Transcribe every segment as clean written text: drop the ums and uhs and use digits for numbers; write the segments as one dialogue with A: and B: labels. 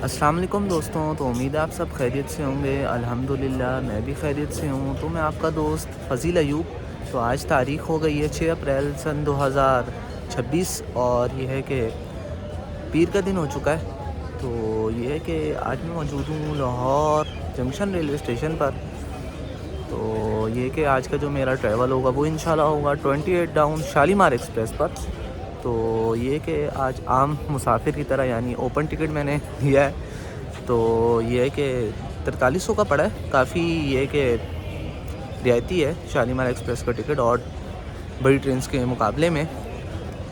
A: अस्सलाम वालेकुम दोस्तों। तो उम्मीद है आप सब खैरियत से होंगे। अल्हम्दुलिल्लाह मैं भी खैरियत से हूँ। तो मैं आपका दोस्त फ़ज़ील अयूब। तो आज तारीख़ हो गई है 6 अप्रैल सन 2026 और ये है कि पीर का दिन हो चुका है। तो ये है कि आज मैं मौजूद हूँ लाहौर जंक्शन रेलवे स्टेशन पर। तो ये कि आज का जो मेरा ट्रैवल होगा वो इंशाल्लाह होगा 28 डाउन शालीमार एक्सप्रेस पर। तो ये कि आज आम मुसाफिर की तरह यानी ओपन टिकट मैंने लिया है। तो ये है कि 4300 का पड़ा है। काफ़ी ये कि रियायती है शालीमार एक्सप्रेस का टिकट और बड़ी ट्रेन के मुकाबले में।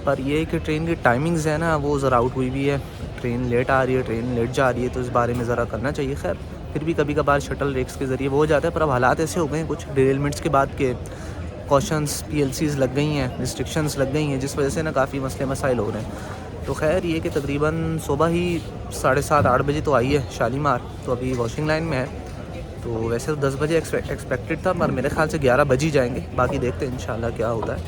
A: पर ये है कि ट्रेन की टाइमिंग्स है ना वो ज़रा आउट हुई भी है। ट्रेन लेट आ रही है, ट्रेन लेट जा रही है, तो इस बारे में ज़रा करना चाहिए। खैर फिर भी कभी कभार शटल रेक्स के ज़रिए वो हो जाता है। पर अब हालात ऐसे हो गए हैं कुछ डिरेलमेंट्स के बाद के कॉशंस PLCs लग गई हैं, रिस्ट्रिक्शंस लग गई हैं, जिस वजह से ना काफ़ी मसले मसाइल हो रहे हैं। तो खैर ये कि तकरीबन सुबह ही 7:30-8 बजे तो आई है शालीमार। तो अभी वॉशिंग लाइन में है। तो वैसे तो 10 बजे एक्सपेक्टेड था, पर मेरे ख्याल से 11 बज ही जाएंगे। बाकी देखते हैं इंशाल्लाह क्या होता है।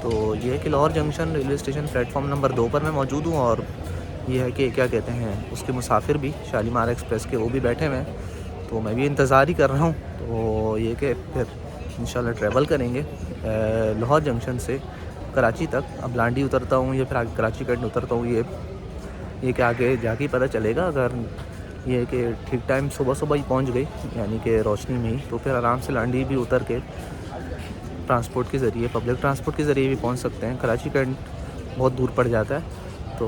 A: तो ये है कि Lahore junction railway station platform number 2 पर मैं मौजूद हूँ। और ये है कि क्या कहते हैं उसके मुसाफिर भी शालीमार एक्सप्रेस के वो भी बैठे हुए हैं। तो मैं भी इंतज़ार ही कर रहा हूँ। तो ये कि फिर इंशाल्लाह ट्रैवल करेंगे लाहौर जंक्शन से कराची तक। अब लांडी उतरता हूँ या फिर आगे कराची कैंट उतरता हूँ, ये कि आगे जाके पता चलेगा। अगर ये है कि ठीक टाइम सुबह सुबह ही पहुँच गई यानी कि रोशनी में ही, तो फिर आराम से लांडी भी उतर के ट्रांसपोर्ट के ज़रिए, पब्लिक ट्रांसपोर्ट के ज़रिए भी पहुंच सकते हैं। कराची कैंट बहुत दूर पड़ जाता है। तो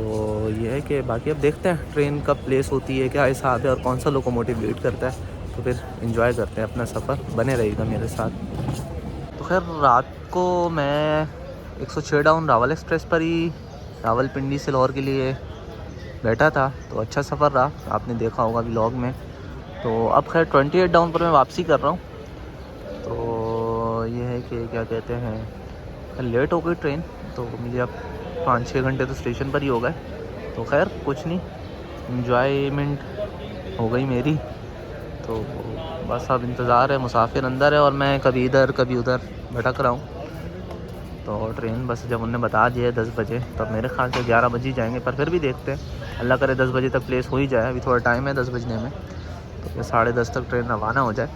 A: ये है कि बाकी अब देखते हैं ट्रेन कब प्लेस होती है, क्या हिसाब है और कौन सा लोकोमोटिव वेट करता है। तो फिर एंजॉय करते हैं अपना सफ़र, बने रहेगा मेरे साथ। तो खैर रात को मैं 106 डाउन रावल एक्सप्रेस पर ही रावलपिंडी से लाहौर के लिए बैठा था। तो अच्छा सफ़र रहा, आपने देखा होगा व्लॉग में। तो अब खैर 28 डाउन पर मैं वापसी कर रहा हूँ। तो ये है कि क्या कहते हैं लेट हो गई ट्रेन, तो मुझे अब 5-6 घंटे तो स्टेशन पर ही हो गए। तो खैर कुछ नहीं, इंजॉयमेंट हो गई मेरी। तो बस अब इंतज़ार है, मुसाफिर अंदर है और मैं कभी इधर कभी उधर भटक रहा हूँ। तो ट्रेन बस जब उन्होंने बता दिया 10 बजे, तब मेरे ख्याल से 11 बजे ही जाएंगे। पर फिर भी देखते हैं, अल्लाह करे 10 बजे तक प्लेस हो ही जाए। अभी थोड़ा टाइम है 10 बजने में, तो फिर 10:30 तक ट्रेन रवाना हो जाए।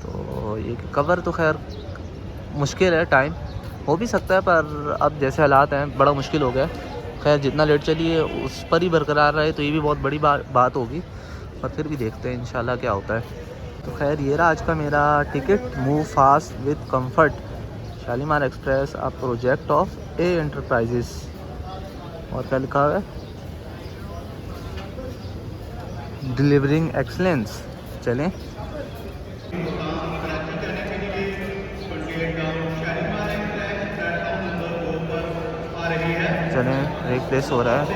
A: तो ये कवर तो खैर मुश्किल है, टाइम हो भी सकता है, पर अब जैसे हालात हैं बड़ा मुश्किल हो गया। खैर जितना लेट चलिए उस पर ही बरकरार रहे तो ये भी बहुत बड़ी बात होगी। पर फिर भी देखते हैं इंशाल्लाह क्या होता है। तो खैर ये रहा आज का मेरा ticket, move fast with comfort Shalimar express, a project of A enterprises. और क्या लिखा हुआ है, डिलीवरिंग एक्सलेंस। चलें चलें, ब्रेक प्लेस हो रहा है।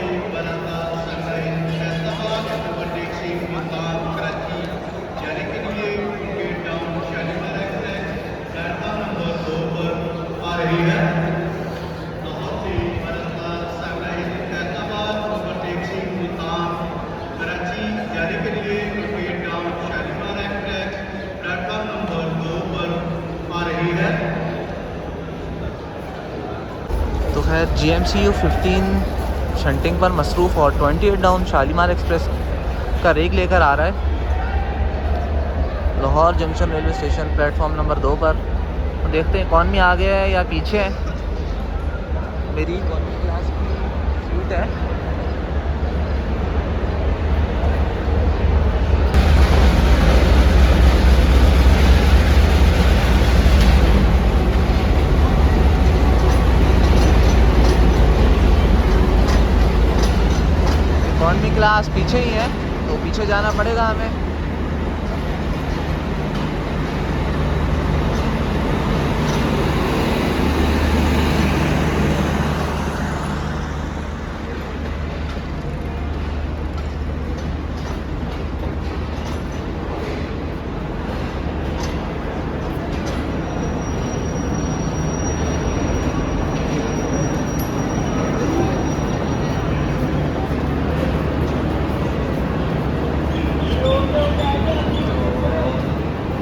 A: तो खैर GMCU 15 शंटिंग पर मसरूफ़ और 28 डाउन शालीमार एक्सप्रेस का रेक लेकर आ रहा है Lahore junction railway station platform number 2 पर। तो देखते हैं इकॉनमी आगे है या पीछे है। मेरी इकॉनमी क्लास की सीट है। इकॉनमी क्लास पीछे ही है, तो पीछे जाना पड़ेगा हमें।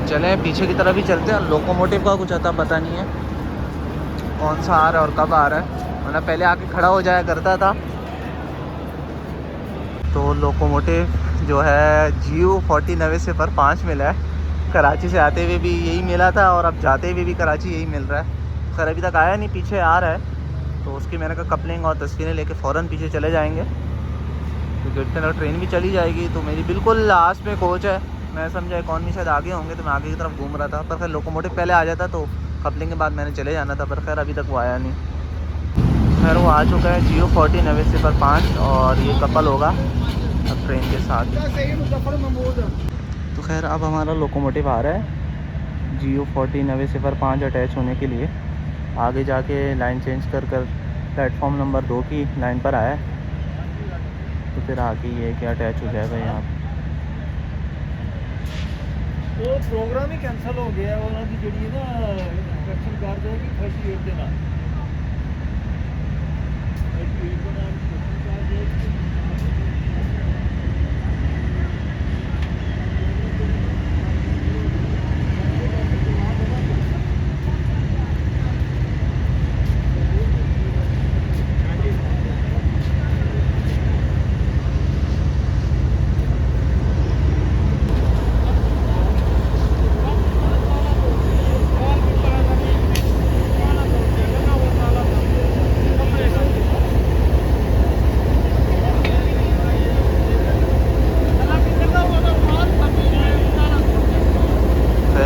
A: चलें पीछे की तरफ ही चलते हैं। लोकोमोटिव का कुछ अता पता नहीं है कौन सा आ रहा है और कब आ रहा है, वरना पहले आके खड़ा हो जाया करता था। तो लोकोमोटिव जो है GU 4090 मिला है। कराची से आते हुए भी यही मिला था और अब जाते हुए भी कराची यही मिल रहा है। खैर अभी तक आया नहीं, पीछे आ रहा है, तो उसकी मैंने कहा कपलिंग और तस्वीरें लेके फ़ौरन पीछे चले जाएंगे। तो गेट के अंदर ट्रेन भी चली जाएगी। तो मेरी बिल्कुल लास्ट में कोच है। मैं समझा इकॉनमी शायद आगे होंगे, तो मैं आगे की तरफ घूम रहा था। पर खैर लोकोमोटिव पहले आ जाता तो कपलिंग के बाद मैंने चले जाना था, पर खैर अभी तक वो आया नहीं। खैर वो आ चुका है GU 4090 और ये कपल होगा अब ट्रेन के साथ। तो खैर अब हमारा लोकोमोटिव आ रहा है GU 4090 अटैच होने के लिए। आगे जाके लाइन चेंज कर प्लेटफॉर्म नंबर 2 की लाइन पर आया है। तो फिर आगे ये क्या अटैच हो जाएगा यहाँ।
B: वो प्रोग्राम ही कैंसिल हो गया उन्होंने जी ना इंस्ट्रक्शन कर देगी 38 के नाम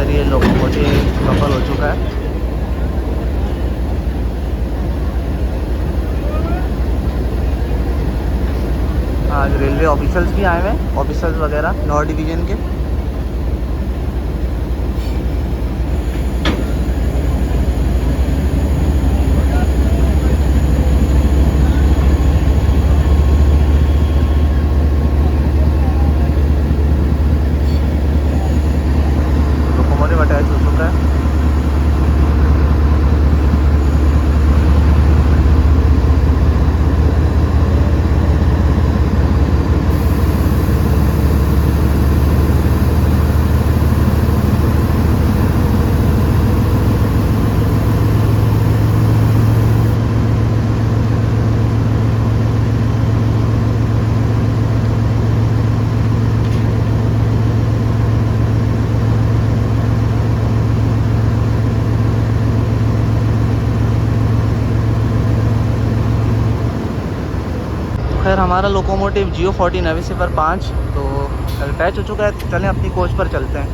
A: ये लोकोमोटिव कपल हो चुका है। आज रेलवे ऑफिसर्स भी आए हुए हैं, ऑफिसर्स वगैरह लाहौर डिवीज़न के। लोकोमोटिव अटैच हो चुका है। खैर हमारा लोकोमोटिव GU 4090 तो अटैच हो चुका है। तो चलें अपनी कोच पर चलते हैं।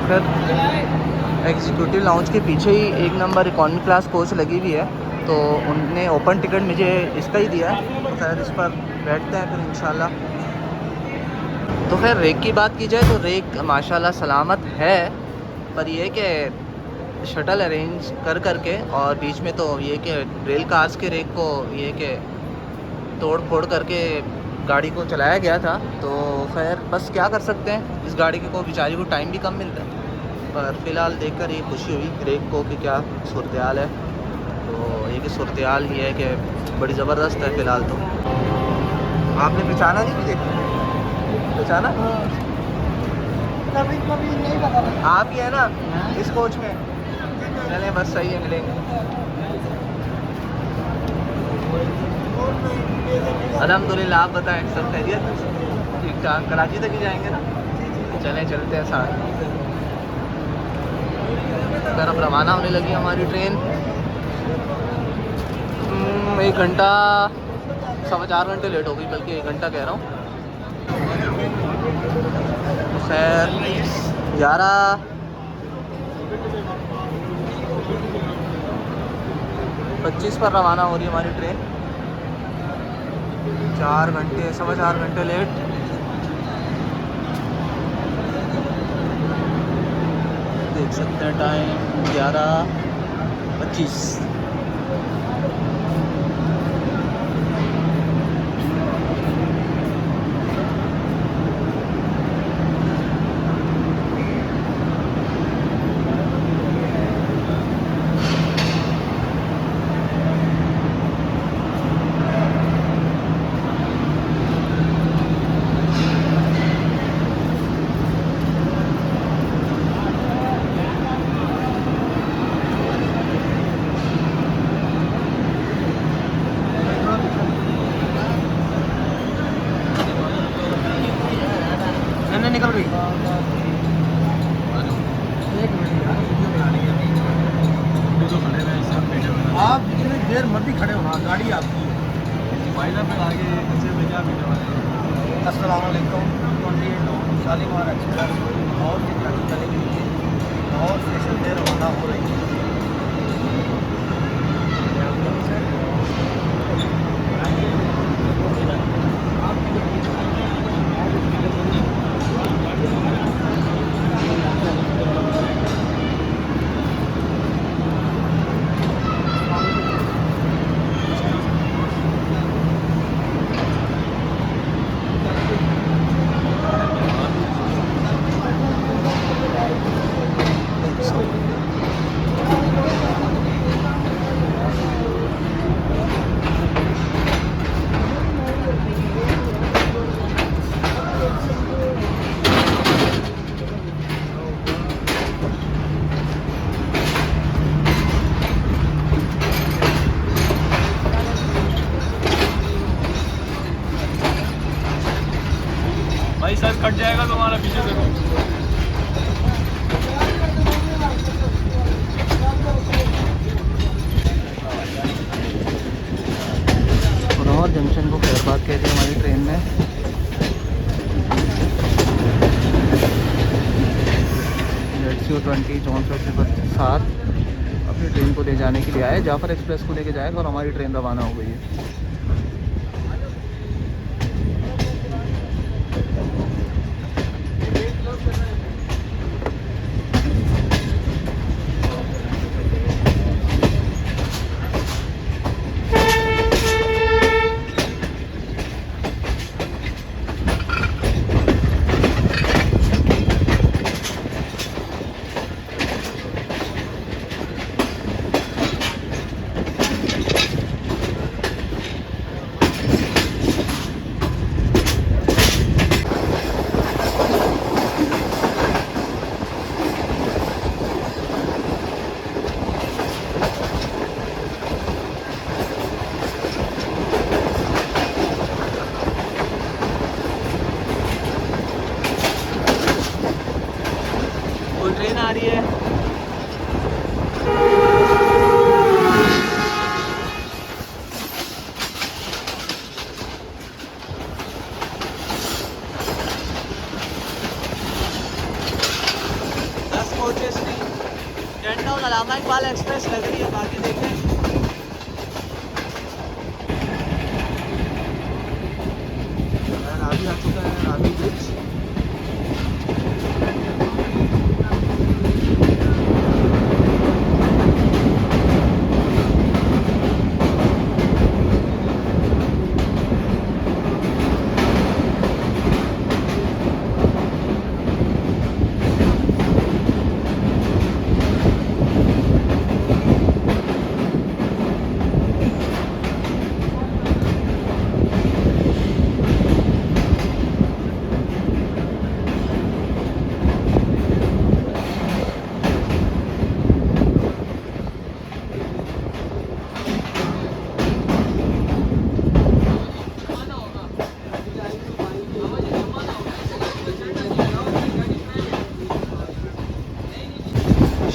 A: खैर एग्जीक्यूटिव लाउंज के पीछे ही 1 नंबर इकॉनमी क्लास कोच लगी हुई है, तो उनने ओपन टिकट मुझे इसका ही दिया है। तो खैर इस पर बैठते हैं फिर इंशाल्लाह। तो खैर रेक की बात की जाए तो रेक माशाल्लाह सलामत है, पर ये कि शटल अरेंज कर के और बीच में तो ये कि रेल कार्स के रेक को ये कि तोड़ फोड़ करके गाड़ी को चलाया गया था। तो खैर बस क्या कर सकते हैं, इस गाड़ी को बेचारी को टाइम भी कम मिलता है। पर फ़िलहाल देखकर ये खुशी हुई रेक को कि क्या सूरत हाल है। तो ये कि सूरत हाल ये है कि बड़ी ज़बरदस्त है फ़िलहाल। तो आपने पहचाना नहीं मुझे? पहचाना?
B: कभी नहीं पता।
A: आप ही है ना इस कोच में? चलें बस सही है, मिलेंगे। अल्हम्दुलिल्लाह। आप बताएं सब खैरियत? ठीक ठाक। कराची तक ही जाएंगे ना? चलें चलते हैं साथ। फिर अब रवाना होने लगी हमारी ट्रेन। 1 घंटा 4.25 घंटे लेट हो गई, बल्कि 1 घंटा कह रहा हूँ। तो खैर 11:25 पर रवाना हो रही है हमारी ट्रेन। 4 घंटे 4.25 घंटे लेट। देख सकते हैं टाइम 11:25।
C: ट्रेन निकल गई। एक मिनट यार, वीडियो बनानी है। आप जितनी देर मर्जी खड़े हो ना, गाड़ी आपकी है। अस्सलाम वालेकुम। 28 शालीमार एक्सप्रेस और की तरफ चलेगी और स्टेशन से रवाना हो रही है।
B: भाई सर कट जाएगा तुम्हारा, पीछे देखो।
A: कुनौर जंक्शन को खैरबाद कहते हैं हमारी ट्रेन में। ZCO20 6407 अपनी ट्रेन को ले जाने के लिए आए, जाफर एक्सप्रेस को लेके जाएगा और हमारी ट्रेन रवाना हो गई है। कोई ट्रेन आ रही है। डेंटा और अलामा इकबाल एक्सप्रेस लग रही है, बाकी देखें। रावी आ चुका है, रावी ब्रिज।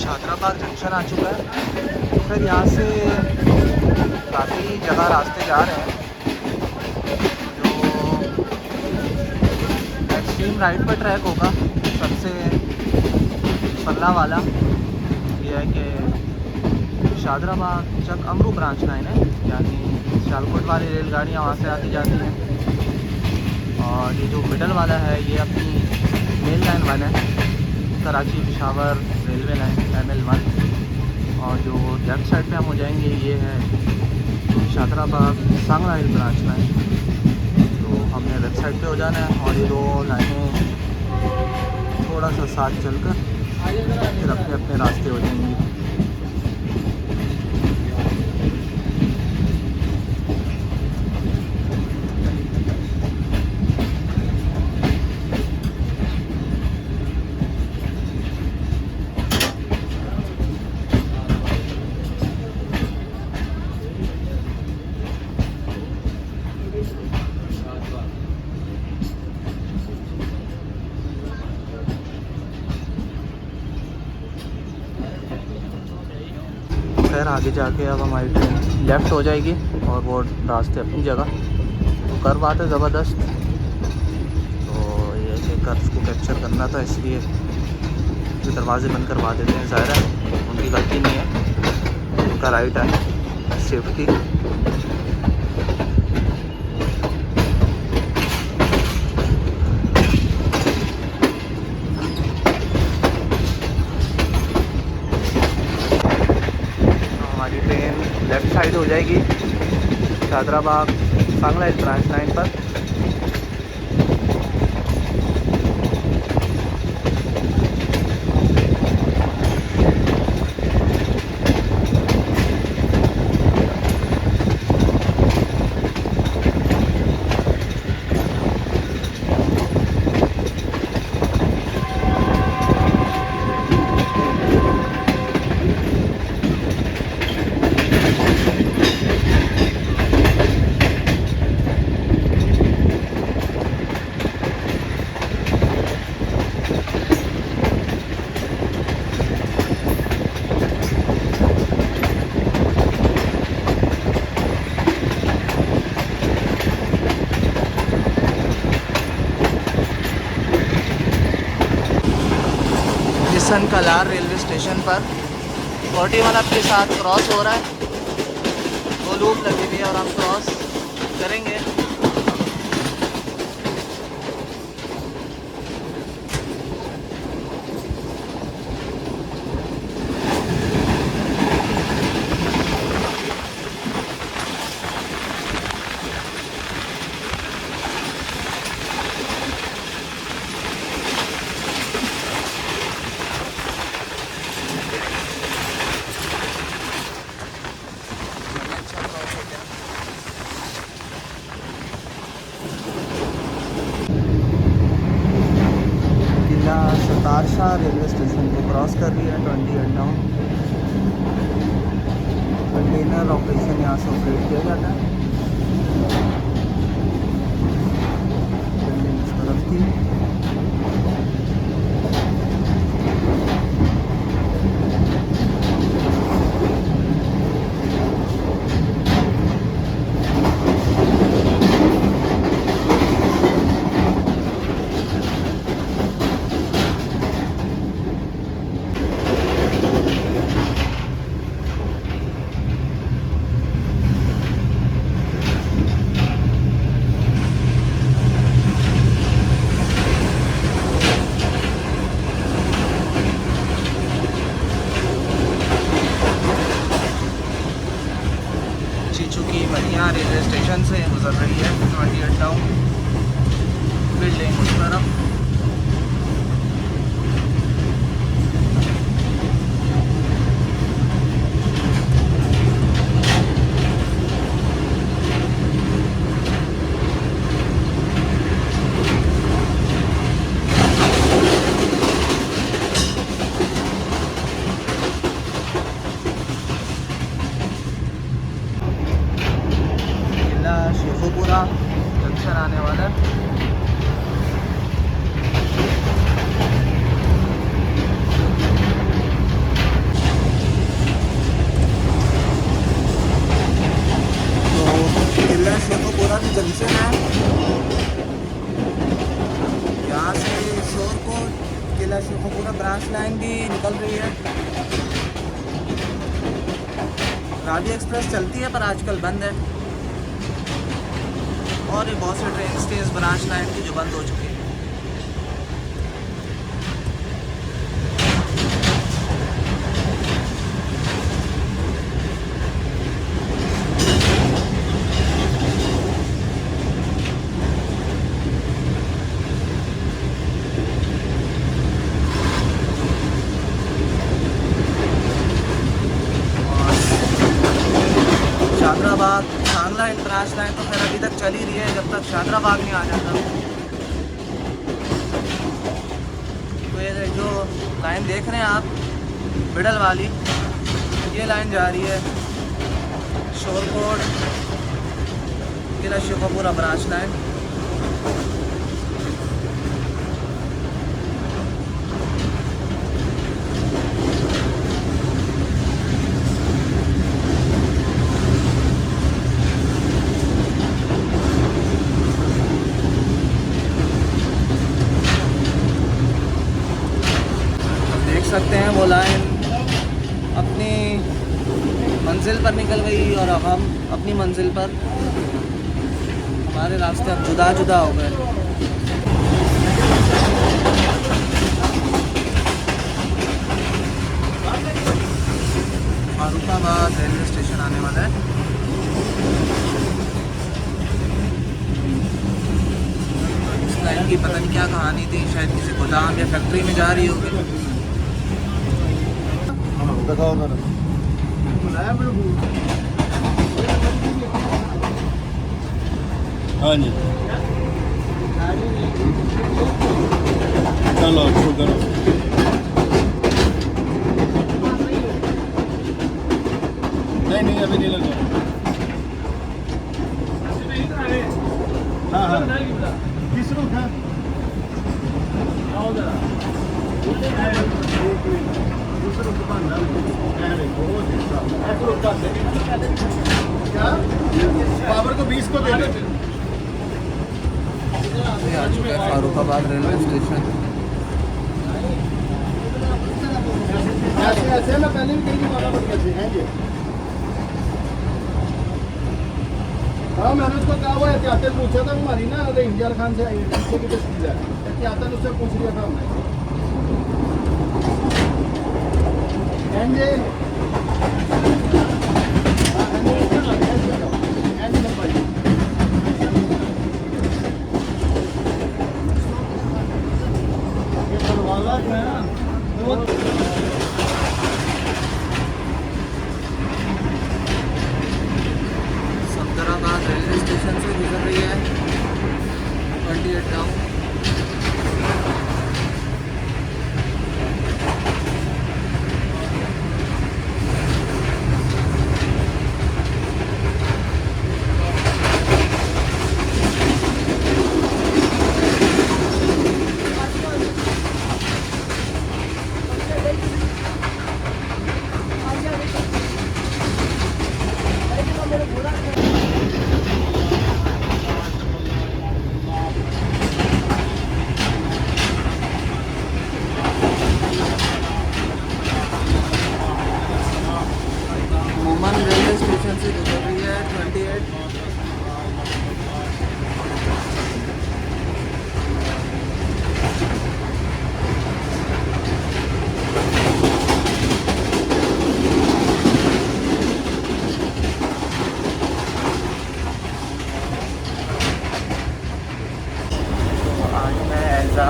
A: शादराबाद जंक्शन आ चुका है। फिर यहाँ से काफ़ी जगह रास्ते जा रहे हैं। जो एक्सट्रीम राइट पर ट्रैक होगा सबसे पल्ला वाला, ये है कि शादराबाद चक अमरू ब्रांच लाइन है, यानी सियालकोट वाली रेलगाड़ियाँ वहाँ से आती जाती हैं। और ये जो मिडल वाला है ये अपनी मेन लाइन वाला है, Karachi Peshawar railway line ML1। और जो लेफ़्ट साइड पे हम हो जाएंगे ये है शादराबाद सांगला हिल ब्रांच लाइन। तो हमने लेफ़्ट साइड पे हो जाना है और ये दो लाइनें थोड़ा सा साथ चलकर फिर अपने अपने रास्ते हो जाएंगी। खैर आगे जाके अब हमारी ट्रेन लेफ़्ट हो जाएगी और वो रास्ते अपनी जगह। तो कर बात है ज़बरदस्त। तो ये कि कर्व को कैप्चर करना था, इसलिए ये दरवाजे बंद करवा देते हैं। ज़ाहिर है उनकी गलती नहीं है, उनका राइट है सेफ्टी। हमारी ट्रेन लेफ़्ट साइड हो जाएगी शादराबाग सांगला ब्रांच लाइन पर। किशन कलार रेलवे स्टेशन पर 41 आपके साथ क्रॉस हो रहा है। वो लूप लगी हुई है और हम क्रॉस करेंगे। किला सतारशाह रेलवे स्टेशन को क्रॉस कर रही है 28 नाउ। कंटेनर ऑपरेशन यहाँ से ऑपरेट किया जाता है। बिल्डिंग इस तरफ थी। चीचुकी मनिया रेलवे स्टेशन से गुजर रही है 28 नाउ। बिल्डिंग उस तरफ। शेखोपुरा जंक्शन आने वाला है। तो किला शेखोपुरा की जंक्शन है। यहाँ से शोरकोट किला शेखोपुरा ब्रांच लाइन भी निकल रही है। रावी एक्सप्रेस चलती है पर आजकल बंद है। और ये बहुत से ट्रेन थी इस ब्रांच लाइन की जो बंद हो चुकी है। शादराबाग सांगला ब्रांच लाइन तो खैर अभी तक चल ही रही है जब तक शादराबाग नहीं आ जाता। तो ये जो लाइन देख रहे हैं आप मिडल वाली, ये लाइन जा रही है शोरकोट किला शेखोपुरा ब्रांच लाइन। वो लाइन अपनी मंजिल पर निकल गई और अब हम अपनी मंजिल पर, हमारे रास्ते अब जुदा जुदा हो गए। फारुखाबाद रेलवे स्टेशन आने वाला है। इस लाइन की पता नहीं क्या कहानी थी, शायद किसी गोदाम या फैक्ट्री में जा रही होगी।
B: हाँ जी, चलो शुरू करो। नहीं अभी नहीं लगा। हाँ किस रूट है? पावर को 20 को दे दे।
A: ये आ चुका है फारुखाबाद रेलवे स्टेशन।
C: ऐसे मैं पहले भी कहीं माना पड़ कैसे हैं ये। हाँ मैंने उसको कहा वो एहतियातन पूछा था, हमारी ना इंडिया खान से पीछे की तस्वीर है, एहतियातन उससे पूछ लिया था हमने।
A: सफदराबाद रेलवे स्टेशन से गुजर रही है 28 गाँव। मोमन रेलवे स्टेशन से गुजर रही है 28। आज मैं ऐसा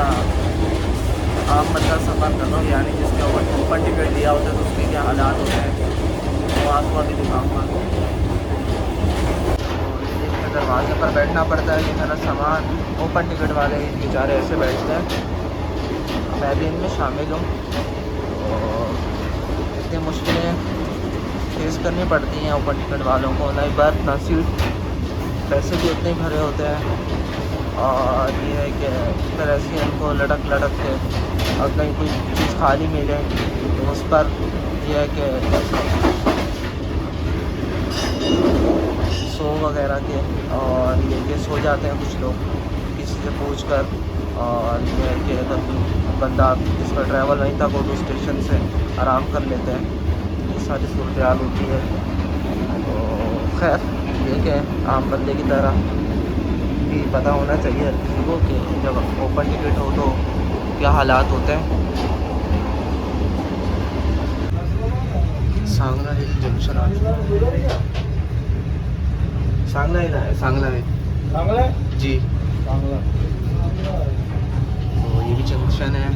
A: आम बंदा सफ़र कर रहा हूँ, यानी जिसके ओपन टिकट दिया होता है तो उसके क्या हालात होते हैं वो आपको अभी दिखाऊंगा। तो दरवाजे पर बैठना पड़ता है, ये मेरा सामान ओपन टिकट वाले बेचारे ऐसे बैठते हैं, मैं भी इनमें शामिल हूँ। और इतनी मुश्किलें फेस करनी पड़ती हैं ओपन टिकट वालों को, ना बर्थ ना सीट, पैसे भी उतने ही भरे होते हैं। और ये है कि इस तरह से इनको लटक के और कहीं कोई चीज़ खाली मिले तो उस पर यह है कि सो वगैरह के, और ये कि सो जाते हैं कुछ लोग किसी से पूछ कर। और ये है कि अगर बंदा जिसका ट्रैवल नहीं था वो तो स्टेशन से आराम कर लेते हैं। ये सारी सूरत हाल होती है। तो खैर ये कि आम बंदे की तरह भी पता होना चाहिए हर किसी को कि जब ओपन टिकट हो तो क्या हालात होते हैं। सांगला हिल जंक्शन आ चुका है। सांगला हिल है, सांगला हिल जी। तो ये भी जंक्शन है,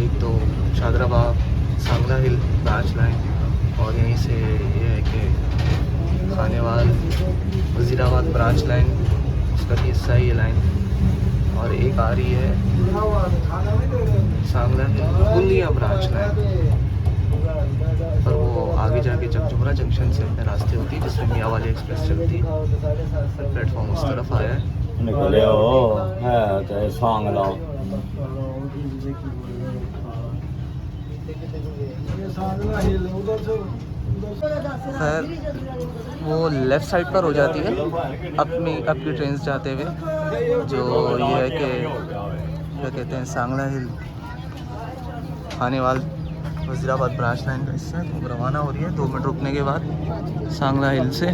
A: एक तो शादराबाद सांगला हिल ब्रांच लाइन, और यहीं से ये है कि खानेवाल वज़ीराबाद ब्रांच लाइन, उसका हिस्सा है ये लाइन। और एक आ रही है सांगला बुंदिया ब्रांच लाइन, पर वो आगे जाके जगजुमरा जंक्शन से रास्ते होती है जिसमें मियाँ वाली एक्सप्रेस चलती है। प्लेटफॉर्म उस तरफ आया है।
B: निकले हो है चाहे सांगला।
A: खैर वो लेफ़्ट साइड पर हो जाती है आपकी ट्रेन जाते हुए, जो ये है कि क्या कहते हैं सांगला हिल खानेवाल वज़ीराबाद ब्रांच लाइन का हिस्सा है। तो रवाना हो रही है 2 मिनट रुकने के बाद सांगला हिल से।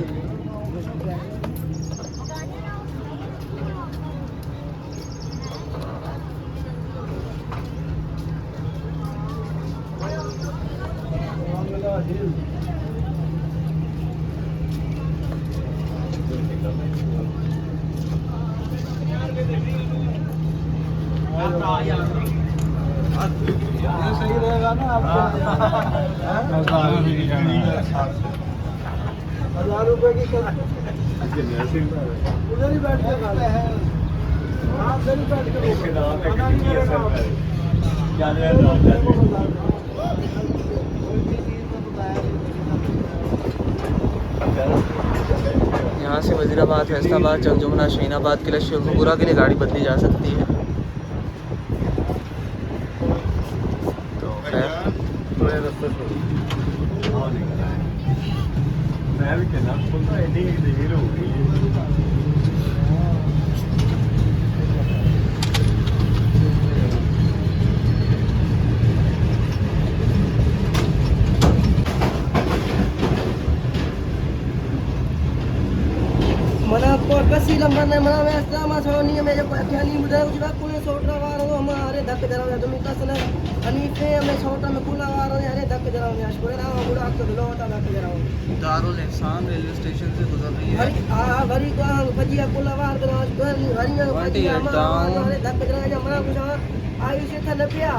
C: ये सही रहेगा ना आपको? 1000 रुपए की उधर ही बैठ के खाते हैं। आप उधर ही बैठ के खाना नहीं मिलेगा।
A: यहाँ से वज़ीराबाद, फैसलाबाद, जमजमुना, शहीनाबाद के लिए, शेखपुरा के लिए गाड़ी बदली जा सकती है। तो खैर
B: मैं भी कहना खुलता एडी देर हो गई है।
C: मना को कसी लंबर ने मना में अस्लामा सोनी में जो अख्यानी बुदा कुछ बात कोने सोटरा वार हो हमारे धक जरा तुम कसने अनीफे में छोटा में कुला वार हो अरे धक जरा में अशकुर ना बुड़ा को लोटा धक जरा
A: दारुल इंसान रेलवे स्टेशन से गुजर रही है।
C: हरी आ हरी को हम भजिया कुला वार करो हरी में भजिया अरे धक जरा जब मना कुछ आयु से था नपिया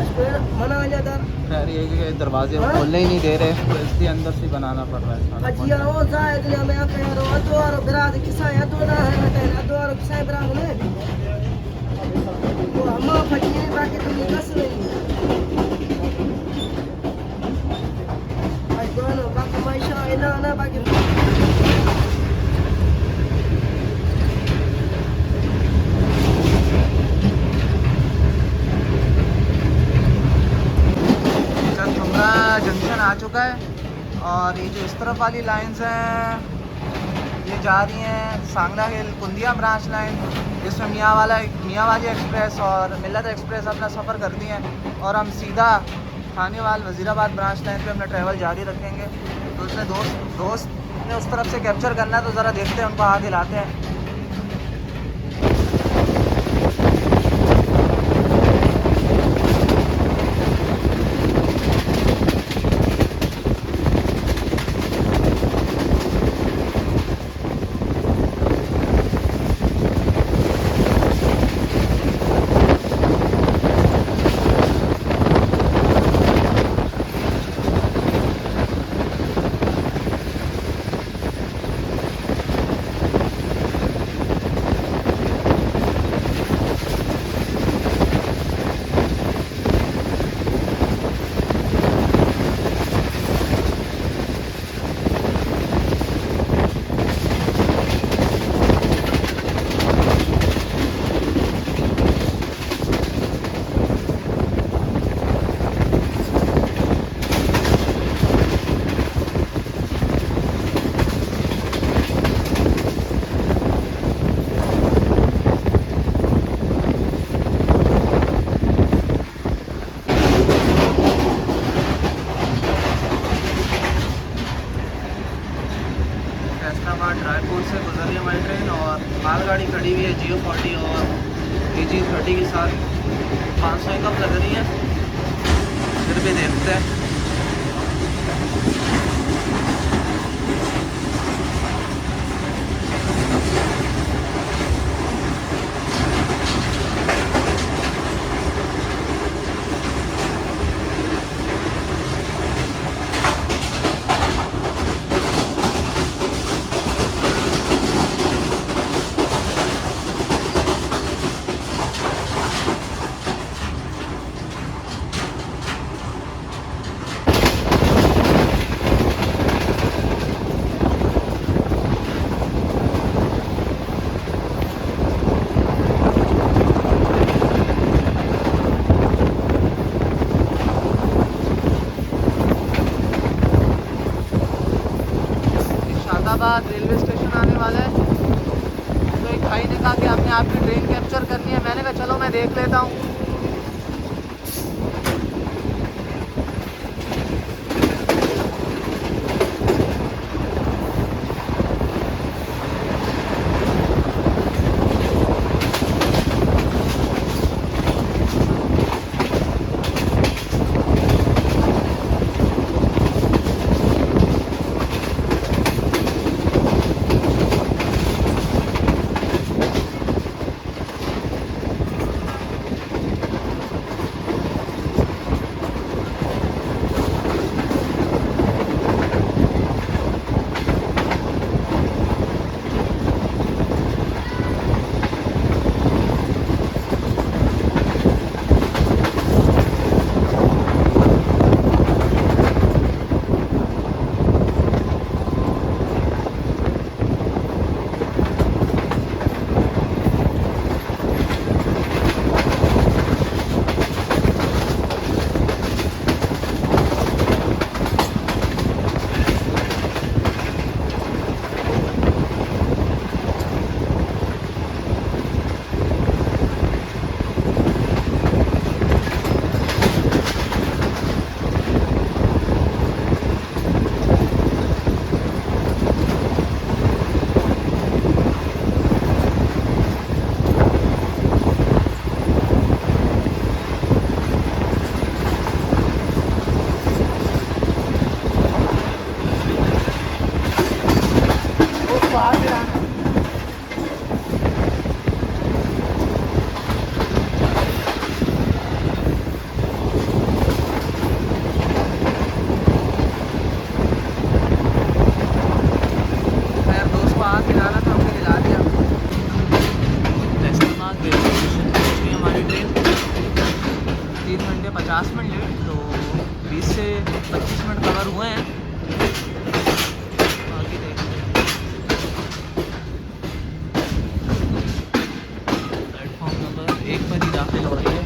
C: अशकुर मना जाता।
A: खैर ये कि दरवाजे खोलने ही नहीं दे रहे, तो इसलिए अंदर से बनाना पड़ रहा है खाना।
C: भजिया हो जाए दुनिया में आप यार अदवार ग्राज किसा है तो ना है बेटा अदवार किसा है ब्राग ने तो हम भजिए बाकी तुम कस नहीं आई दोनों बाकी मायशा इना ना बाकी
A: जंक्शन आ चुका है और ये जो इस तरफ वाली लाइंस हैं ये जा रही हैं सांगला हिल कुंदिया ब्रांच लाइन, जिसमें मियांवाली एक्सप्रेस और मिल्लत एक्सप्रेस अपना सफ़र करती हैं और हम सीधा खानेवाल वज़ीराबाद ब्रांच लाइन पे अपना ट्रैवल जारी रखेंगे। तो उसने दोस्त ने उस तरफ से कैप्चर करना है, तो ज़रा देखते हैं उनको आगे लाते हैं। रायपुर से गुजर रही है हमारी ट्रेन और मालगाड़ी खड़ी हुई है जियो 40 और AG 30 के साथ। 500 कब लग रही है, फिर भी देखते हैं। शादाबाद रेलवे स्टेशन आने वाला है। तो एक भाई ने कहा कि आपने आपकी ट्रेन कैप्चर करनी है, मैंने कहा चलो मैं देख लेता हूँ। खैर दोस्त को आग खिलाना था, हमने खिला दिया। फैसलाबाद रेलवे स्टेशन पहुँच गई हमारी ट्रेन, 3 घंटे 50 मिनट लेट, तो 20 से 25 मिनट कवर हुए हैं। बाकी देखते हैं। प्लेटफॉर्म नंबर 1 पर ही दाखिल हो रही है।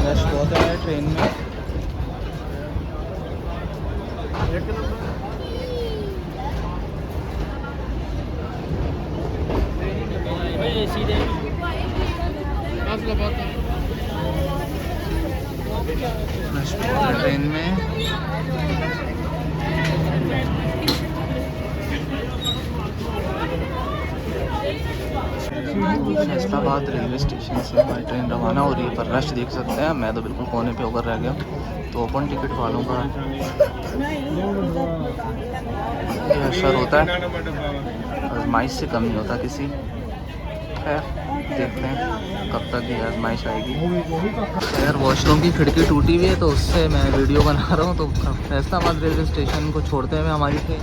A: रश बहुत है ट्रेन में। रश बहुत है ट्रेन में। फैसलाबाद रेलवे स्टेशन से हमारी ट्रेन रवाना हो रही है, पर रश देख सकते हैं। मैं तो बिल्कुल कोने पे होकर रह गया, तो ओपन टिकट वालों का ये असर होता है, आजमाइश से कम नहीं होता किसी। खैर देखते हैं कब तक ये आजमाइश आएगी। खैर वॉशरूम की खिड़की टूटी हुई है, तो उससे मैं वीडियो बना रहा हूँ। तो फैसलाबाद रेलवे स्टेशन को छोड़ते हुए हमारी ट्रेन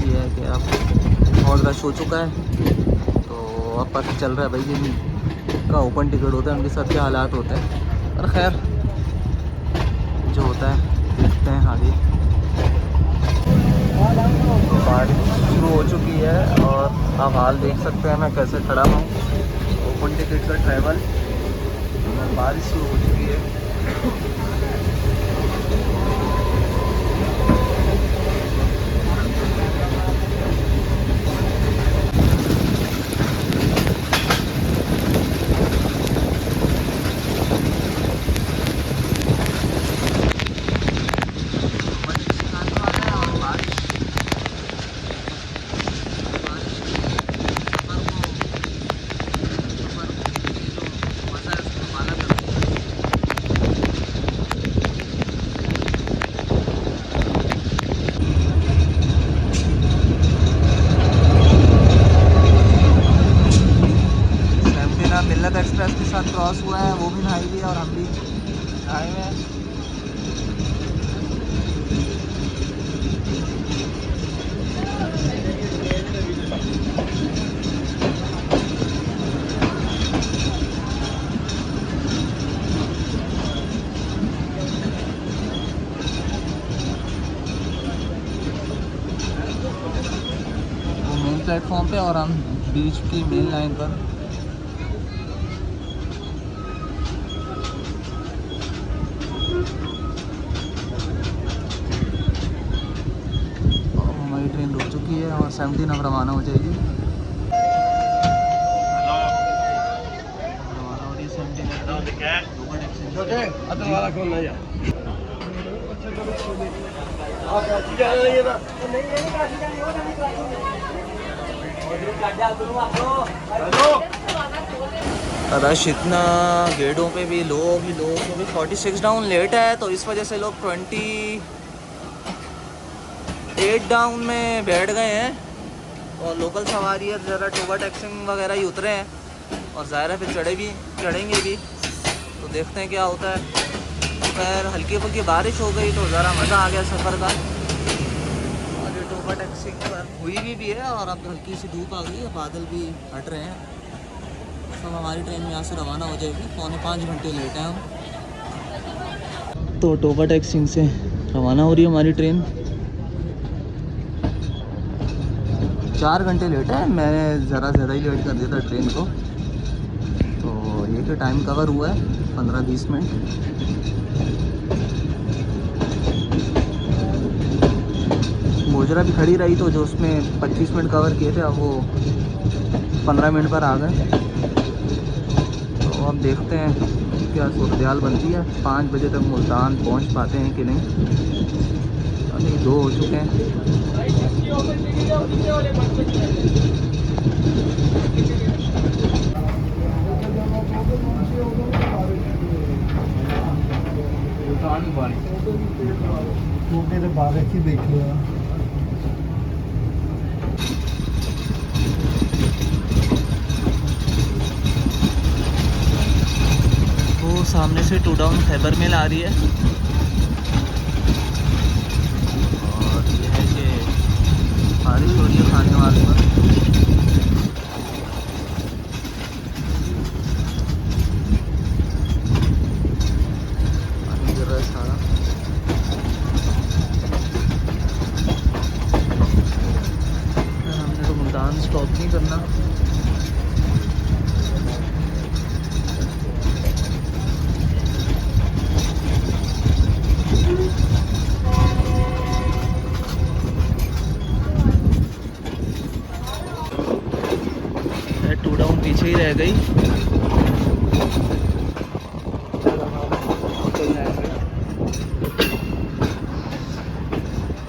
A: ये है कि अब बहुत रश हो चुका है। तो अब पता चल रहा है भाई जिनका ओपन टिकट होता है उनके साथ क्या हालात होते हैं। पर खैर जो होता है देखते हैं आगे। बारिश शुरू हो चुकी है और आप हाल देख सकते हैं मैं कैसे खड़ा हूँ। ओपन टिकट का ट्रैवल, बारिश शुरू हो चुकी है। मिल्लत एक्सप्रेस के साथ क्रॉस हुआ है, वो भी नहाई हुई है और हम भी नहाए हुए हैं। वो मेन प्लेटफॉर्म पे और हम बीच की मेन लाइन पर। ट्रेन रुक चुकी है और 17 अब रवाना हो जाएगी। रवाना हो रही है 17। रश इतना, गेटों पे भी लोग ही लोग। अभी 46 डाउन लेट है तो इस वजह से लोग 28 डाउन में बैठ गए हैं और लोकल सवारी है ज़रा टोबा टैक्सिंग वगैरह ही उतरे हैं और ज़ाहिर है फिर चढ़ेंगे भी, तो देखते हैं क्या होता है। खैर हल्की फुल्की बारिश हो गई तो ज़रा मज़ा आ गया सफ़र का। और ये टोबा टैक्सिंग पर हुई भी है और अब हल्की सी धूप आ गई है, बादल भी हट रहे हैं। तो हमारी ट्रेन यहाँ से रवाना हो जाएगी, 4.25 घंटे लेट हैं हम। तो टोबा टैक्सिंग से रवाना हो रही है हमारी ट्रेन। 4 घंटे लेट है, मैंने ज़रा ज़्यादा ही लेट कर दिया था ट्रेन को। तो ये कि टाइम कवर हुआ है 15-20 मिनट। मोजरा भी खड़ी रही तो जो उसमें 25 मिनट कवर किए थे अब वो 15 मिनट पर आ गए। तो अब देखते हैं क्या सूरत बनती है। 5 बजे तक मुल्तान पहुंच पाते हैं कि नहीं। अभी 2 हो चुके हैं। वो सामने से 2 डाउन खैबर मिल आ रही है और ये है कि बारिश हो रही है खाने वाले पर। पानी गिर रहा है सारा। हमने तो मुल्तान स्टॉप नहीं करना। पीछे ही रह गई।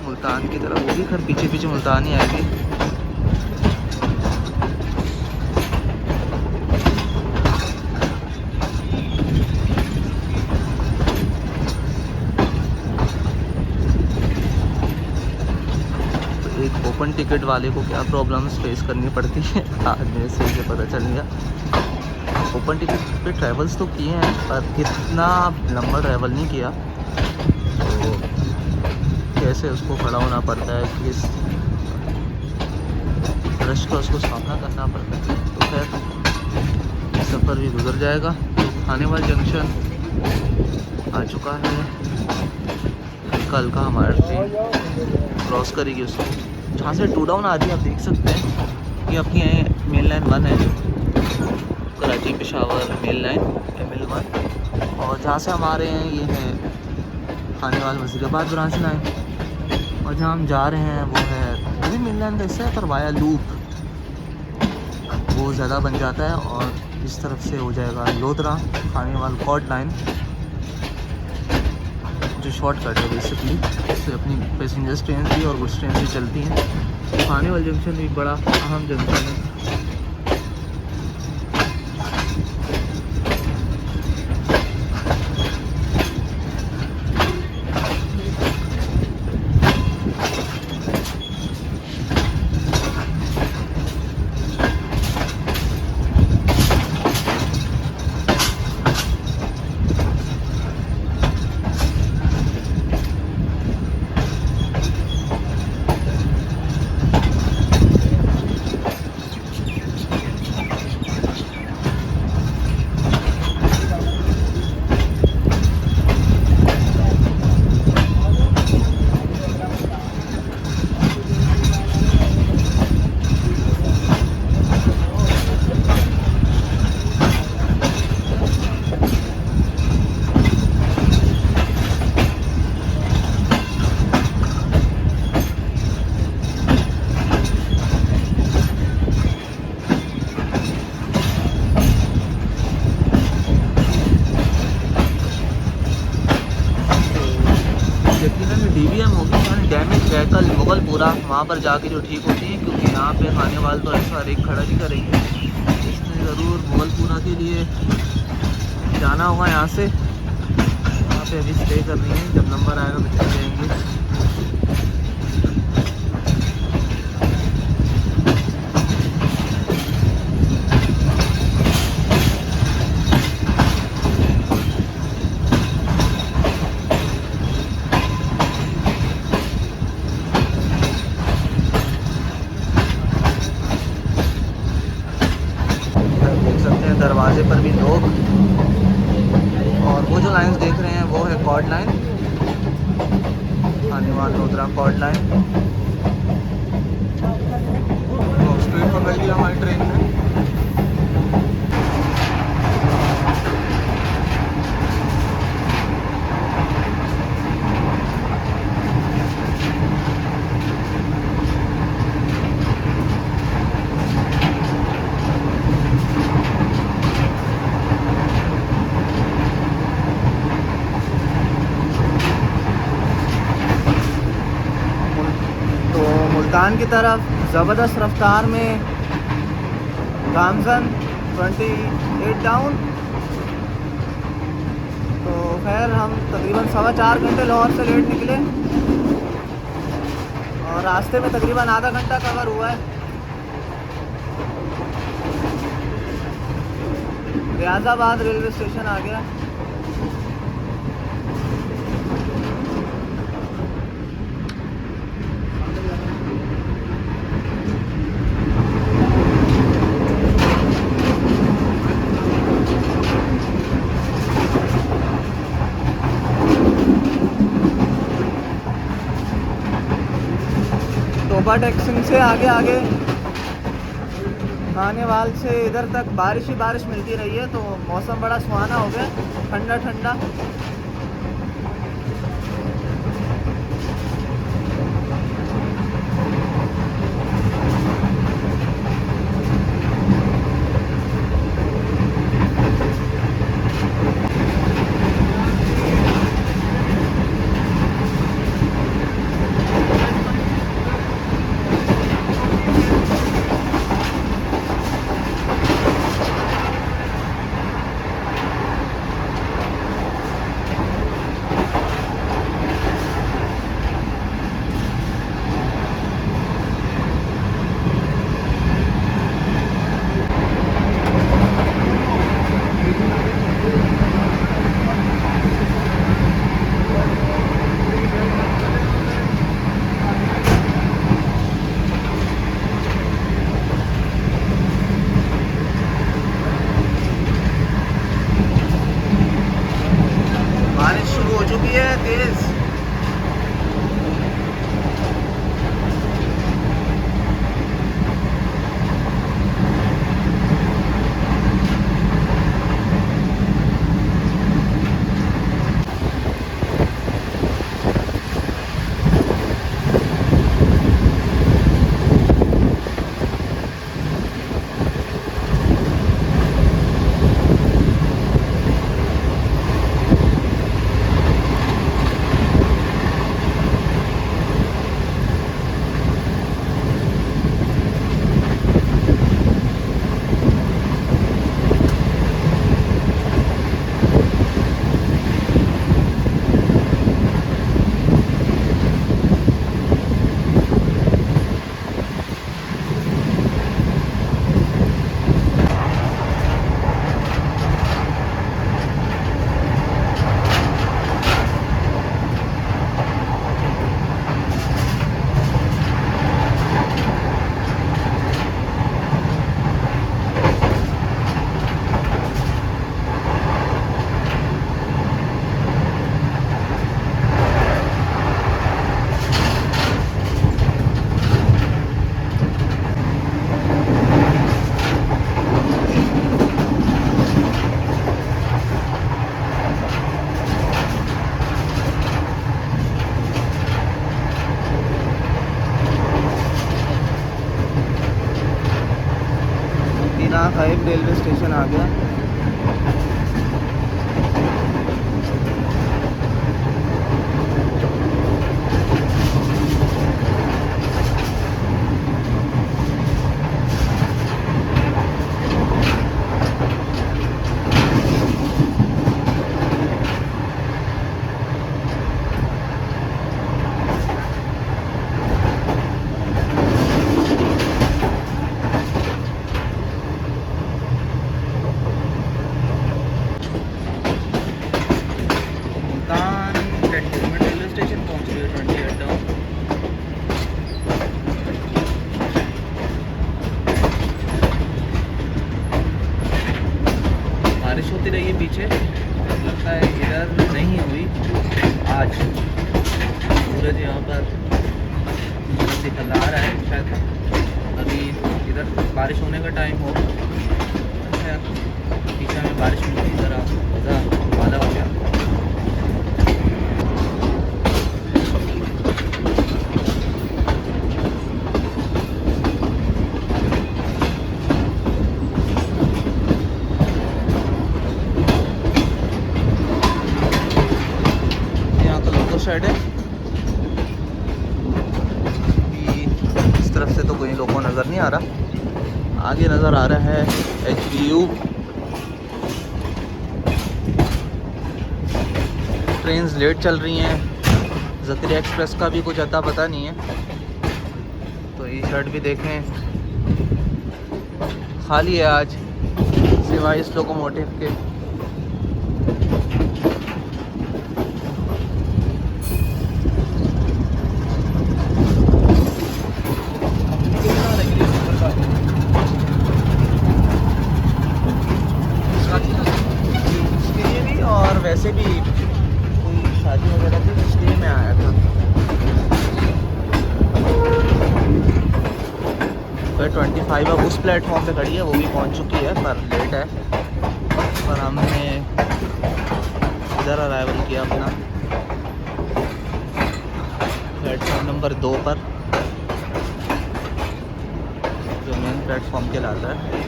A: मुल्तान की तरफ होगी, खैर पीछे पीछे मुल्तान ही आएगी। एक ओपन टिकट वाले को क्या प्रॉब्लम्स फेस करनी पड़ती है आज मेरे से मुझे पता चल गया। ओपन टिकट पे ट्रैवल्स तो किए हैं पर इतना लंबा ट्रैवल नहीं किया, तो कैसे उसको खड़ा होना पड़ता है, किस रश का उसको सामना करना पड़ता है। तो खैर सफ़र भी गुजर जाएगा। खानेवाल जंक्शन आ चुका है, कल का हमारा ट्रेन क्रॉस करेगी उसको। जहाँ से 2 डाउन आ रही है आप देख सकते हैं, ये अपनी मेन लाइन 1 है, Karachi Peshawar main line ML1। और जहाँ से हमारे हैं ये है खानेवाल वज़ीराबाद ब्रांच लाइन। और जहाँ हम जा रहे हैं वो है वो भी मेन लाइन का हिस्सा है पर वाया लूप वो ज़्यादा बन जाता है और इस तरफ से हो जाएगा लोधरा खानेवाल कॉर्ड लाइन, जो शॉर्टकट है बेसिकली। इससे अपनी पैसेंजर्स ट्रेन भी और गुड्स ट्रेन भी चलती हैं। खानेवाल जंक्शन भी बड़ा अहम जंक्शन है। वहाँ पर जाके जो ठीक होती हैं, क्योंकि यहाँ पे खाने वाले तो ऐसा हर एक खड़ा नहीं करेंगे। इसमें ज़रूर भोलपुरा के लिए जाना होगा यहाँ से। वहाँ पे अभी स्टे करनी है, जब नंबर आएगा तो चले जाएंगे। देख सकते हैं दरवाजे पर भी लोग, और वो जो लाइंस देख रहे हैं वो है chord line, Khanewal Lodhran chord line. तो स्ट्रेट पकड़ लिया हमारी ट्रेन ने। मुल्तान की तरफ ज़बरदस्त रफ्तार में गामजन 28 डाउन। तो खैर हम तकरीबन 4.25 घंटे लाहौर से लेट निकले और रास्ते में तकरीबन आधा घंटा कवर हुआ है। रियाजाबाद रेलवे स्टेशन आ गया। टोपा टेक्सिंग से आगे खानेवाल से इधर तक बारिश ही बारिश मिलती रही है, तो मौसम बड़ा सुहाना हो गया, ठंडा ठंडा। खाइब रेलवे स्टेशन आ गया। देखती रहिए पीछे, लगता है इधर नहीं हुई आज। सूरज यहाँ पर दिखला रहा है, शायद अभी इधर बारिश होने का टाइम हो। अच्छा पीछे में बारिश हुई, इधर वादा हो गया। साइड है इस तरफ से तो कोई लोगों नज़र नहीं आ रहा। आगे नज़र आ रहा है HVU। ट्रेन्स लेट चल रही हैं, ज़करिया एक्सप्रेस का भी कुछ अता पता नहीं है। तो ये शर्ट भी देखें खाली है आज, सिवाय इस लोकोमोटिव के। और वैसे भी कोई शादी वगैरह थी इसलिए मैं आया था। फिर 25 अब उस प्लेटफॉर्म पे खड़ी है, वो भी पहुंच चुकी है पर लेट है। पर हमने इधर अराइवल किया अपना प्लेटफॉर्म नंबर 2 पर, जो मेन प्लेटफॉर्म कहलाता है।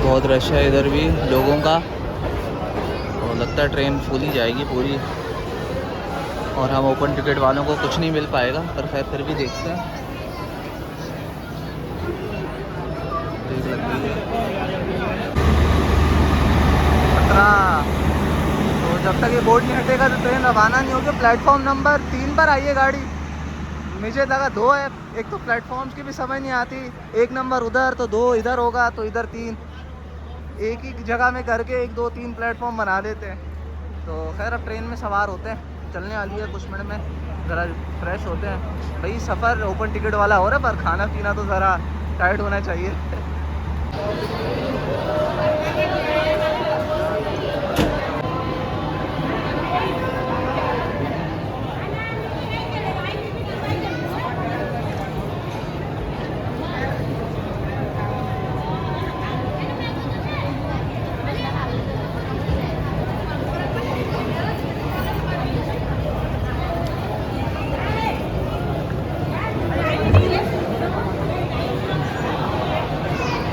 A: बहुत रश है इधर भी लोगों का, और लगता है ट्रेन फुल ही जाएगी पूरी। और हम ओपन टिकट वालों को कुछ नहीं मिल पाएगा, पर खैर फिर भी देखते हैं। देख लगती है 15। तो जब तक ये बोर्ड नहीं हटेगा तो ट्रेन रवाना नहीं होगी। प्लेटफॉर्म नंबर 3 पर आई है गाड़ी। मुझे लगा 2 है, एक तो प्लेटफॉर्म्स की भी समझ नहीं आती, 1 नंबर उधर तो 2 इधर होगा, तो इधर 3, एक ही जगह में करके 1 2 3 प्लेटफॉर्म बना देते हैं। तो खैर अब ट्रेन में सवार होते हैं, चलने वाली है कुछ मिनट में, ज़रा फ्रेश होते हैं। भाई सफ़र ओपन टिकट वाला हो रहा है, पर खाना पीना तो ज़रा टाइट होना चाहिए।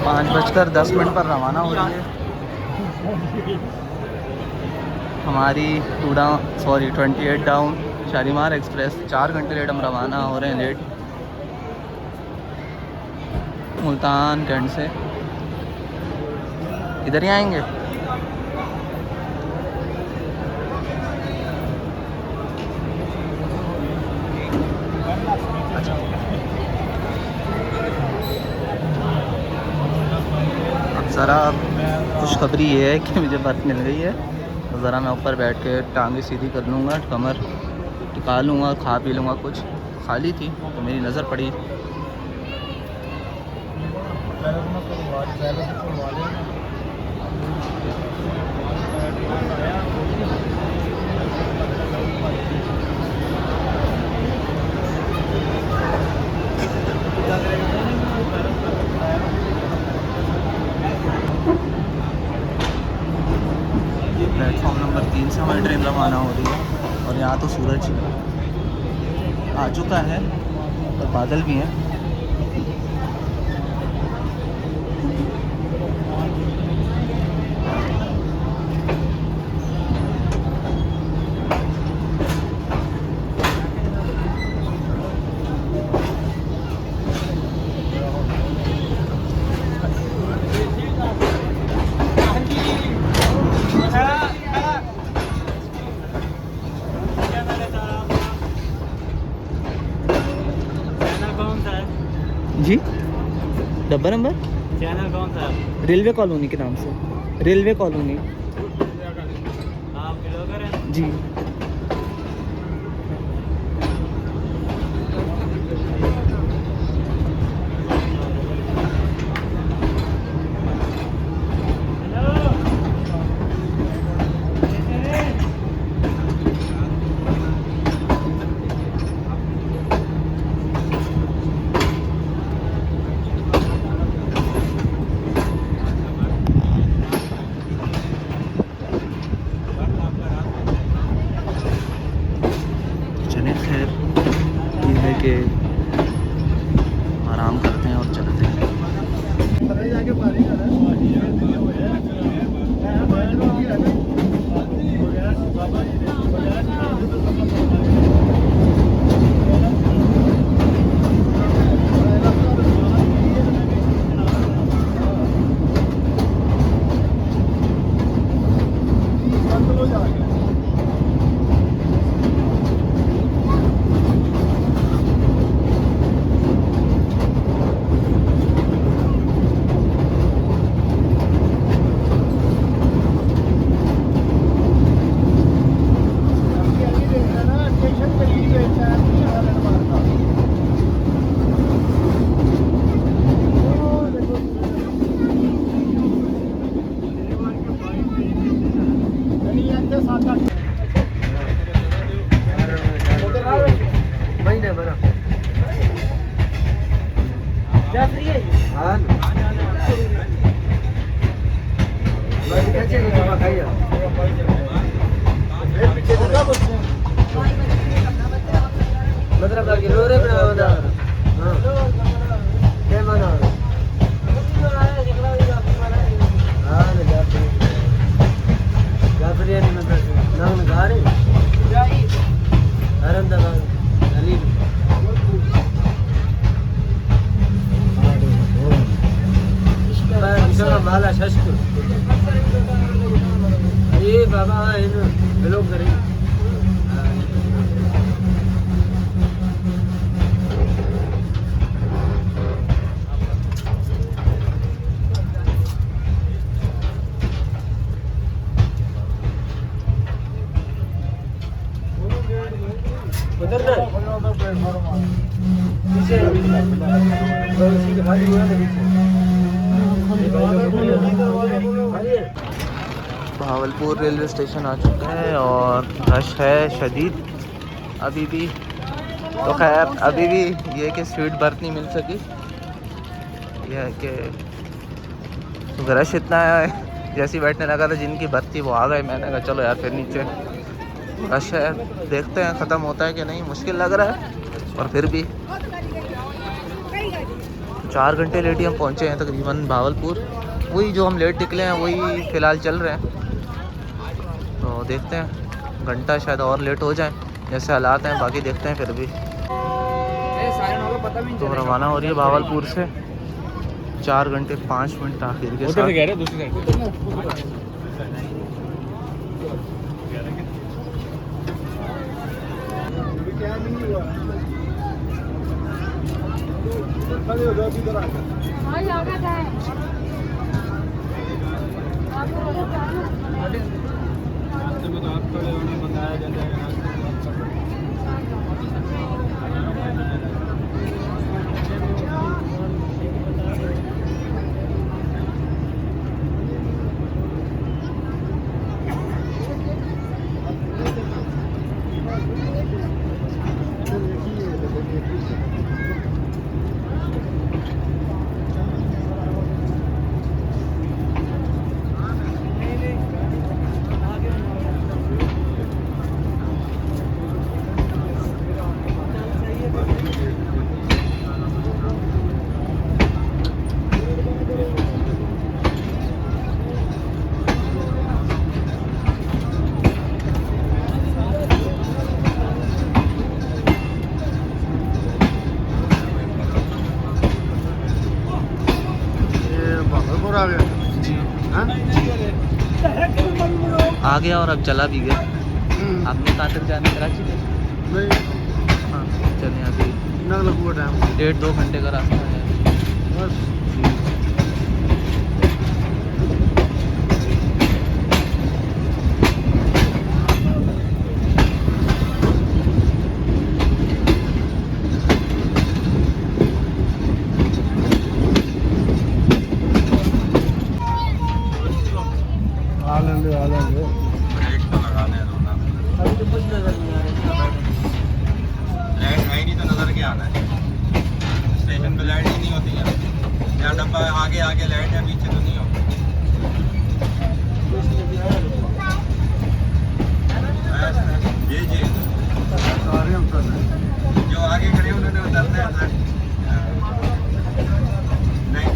A: 5:10 पर रवाना हो रही है हमारी 28 डाउन शालीमार एक्सप्रेस। 4 घंटे लेट हम रवाना हो रहे हैं, लेट मुल्तान कैंट से। इधर ही आएंगे। ज़रा खुशखबरी ये है कि मुझे बर्फ़ मिल गई है, तो ज़रा मैं ऊपर बैठ के टांगे सीधी कर लूँगा, कमर टिका लूँगा, खा पी लूँगा कुछ। खाली थी तो मेरी नज़र पड़ी। प्लेटफॉर्म नंबर 3 से हमारी ट्रेन रवाना हो रही है, और यहाँ तो सूरज आ चुका है और बादल भी हैं। जी डब्बा नंबर
B: चैनल कौन सा है?
A: रेलवे कॉलोनी के नाम से, रेलवे कॉलोनी
B: आप ब्लॉगर हैं?
A: जी। चले खैर, ये है कि आराम करते हैं और चलते हैं।
C: महीने बना क्या फ्री है? हाँ बस कैसे को जमा खाइए मतलब कि लोरे बनाओ ना। हाँ क्या बना हाँ ना जाफरी नहीं मतलब नाम गारे अरंदा अली माला शशकुर ये बाबा इन लोग करें उधर ना पीछे
A: भावलपुर रेलवे स्टेशन आ चुका है और रश है शदीद अभी भी। तो खैर अभी भी ये कि सीट बर्थ नहीं मिल सकी, यह है कि तो रश इतना है। जैसे ही बैठने लगा था जिनकी बर्थ थी वो आ गए, मैंने कहा चलो यार फिर नीचे रश है, देखते हैं ख़त्म होता है कि नहीं। मुश्किल लग रहा है और फिर भी 4 घंटे लेट ही हम पहुँचे हैं तकरीबन भावलपुर। वही जो हम लेट निकले हैं वही फ़िलहाल चल रहे हैं, तो देखते हैं घंटा शायद और लेट हो जाए जैसे हालात हैं, बाकी देखते हैं। फिर भी तो रवाना हो रही है भावलपुर से 4 घंटे 5 मिनट आखिर के साथ। आ गया और अब चला भी गया। आपने कहाँ तक जाना, कराची तक? हाँ चलें, अभी 1.5-2 घंटे का रास्ता है।
D: ब्रेक तो लगाने दो ना।
C: अभी तो कुछ नजर नहीं आ रहा है।
D: लाइट है ही नहीं तो नजर क्या आना है? स्टेशन पे लाइट ही नहीं होती है। या डब्बा आगे आगे लाइट है, पीछे तो नहीं होती। ये जो आगे खड़े उन्होंने उतरना है सर। नहीं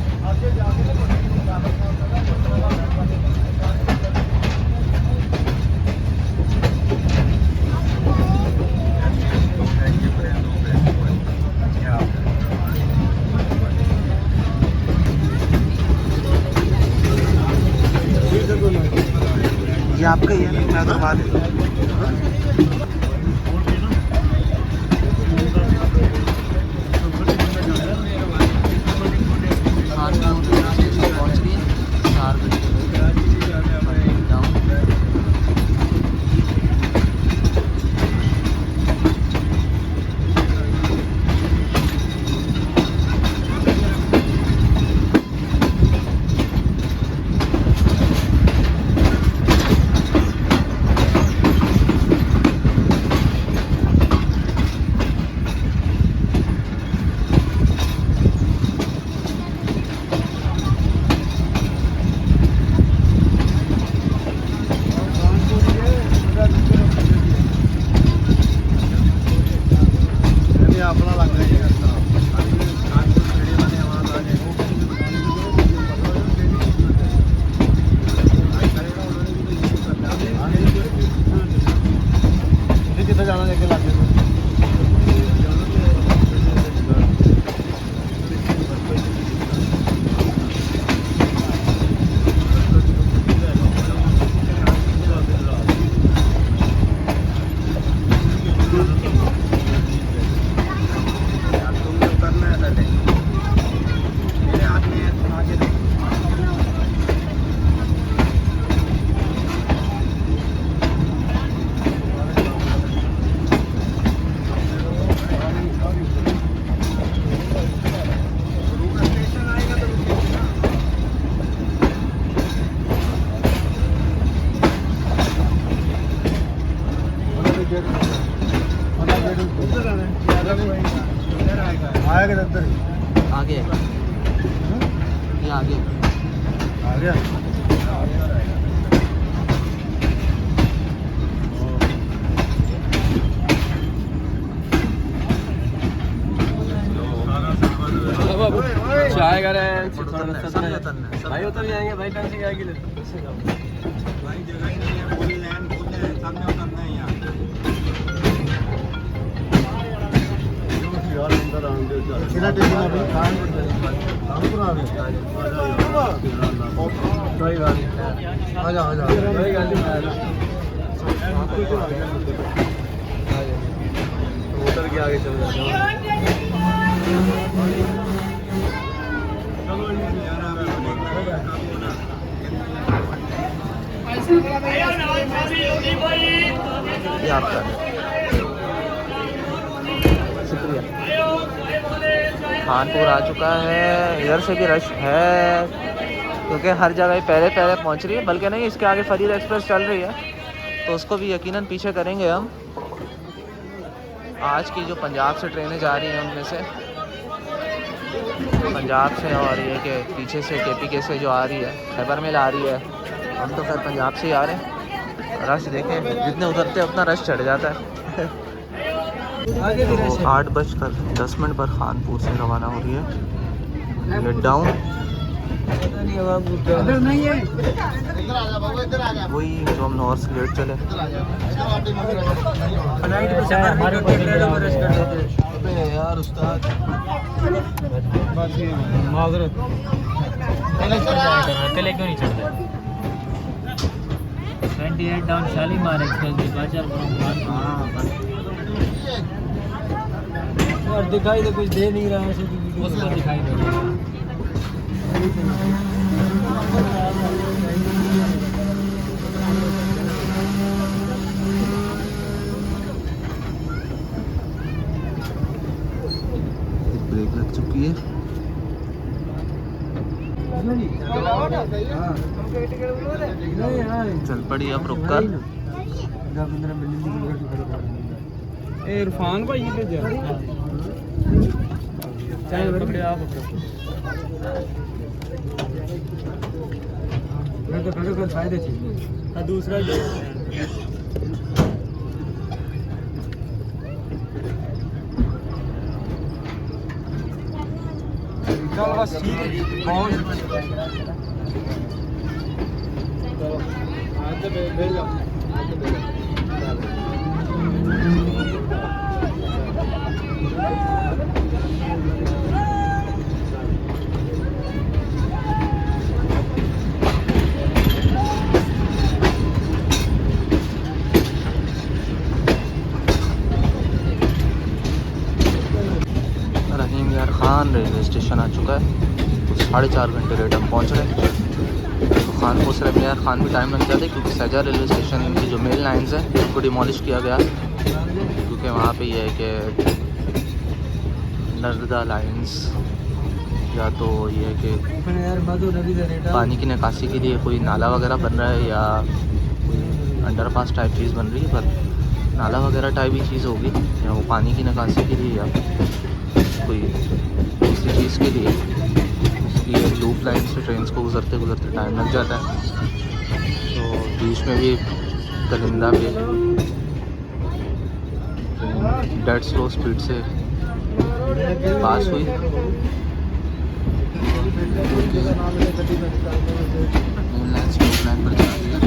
A: ये आपका ही है ना, मैं करवा देता हूँ। कानपुर स्टेशन पहुँच रही है 4 बजे जाऊँ।
D: अपना लग रहा है कितना जाना लेके लग आएगा अंदर
A: आगे ये आगे
D: आ गया
B: चाय करें
A: भाई
B: उतर जाएंगे भाई टैक्सी क्या के लिए
D: भाई जगह ही नहीं है, पूरी लाइन फुल है, सामने उतरना है यहाँ। कितना टेंशन अभी कानपुर आ गए
B: कोई बात नहीं
D: आ जा
B: कोई बात नहीं उतर के आगे चल जाते
A: ये आपका शुक्रिया। कानपुर आ चुका है, इधर से भी रश है क्योंकि हर जगह पहले पहुंच रही है, बल्कि नहीं इसके आगे फरीद एक्सप्रेस चल रही है तो उसको भी यकीनन पीछे करेंगे हम। आज की जो पंजाब से ट्रेनें जा रही हैं उनमें से पंजाब से और ये कि पीछे से KPK से जो आ रही है खैबर मेल आ रही है, हम तो खैर पंजाब से ही आ रहे हैं। रश देखें, जितने उतरते हैं उतना रश चढ़ जाता है।
C: आगे भी रश है।
A: 8:10 पर कानपुर से रवाना हो रही है लेट डाउन।
C: इधर नहीं है
A: वही जो हम नॉर्थ से लेट चले।
D: यार उस्ताद
B: माजरत पहले क्यों नहीं चढ़ते 28 डाउन शालीमार एक्सप्रेस डिपार्चर और दिखाई तो कुछ दे नहीं रहा है, उसको दिखाई दे
A: ब्रेक लग चुकी है। चल पड़ी अब रुक कर।
B: इरफान भाई ले जा चल पकड़े आप मैं तो खड़े कर फायदे थी हां दूसरा ये चल बस पहुंच चलो आज भेज जाओ
A: रहीम यार खान रेलवे स्टेशन आ चुका है। तो 4.5 घंटे लेट हम पहुंच रहे हैं। तो खानपुर से रहीम यार खान भी टाइम लग जाता है क्योंकि सजा रेलवे स्टेशन की जो मेल लाइन्स हैं उनको डिमोलिश किया गया क्योंकि वहाँ पे ये है कि नर्मदा लाइन्स या तो ये है कि पानी की निकासी के लिए कोई नाला वगैरह बन रहा है या कोई अंडरपास टाइप चीज़ बन रही है, पर नाला वगैरह टाइप ही चीज़ होगी या वो पानी की निकासी के लिए या कोई दूसरी चीज़ के लिए। इसलिए लूप लाइन से ट्रेन को गुजरते गुजरते टाइम लग जाता है। तो बीच में भी कलिंदा पे ट्रेन डेड स्लो स्पीड से पास हुई। मेन लाइन स्लोप लाइन पर जा रही है।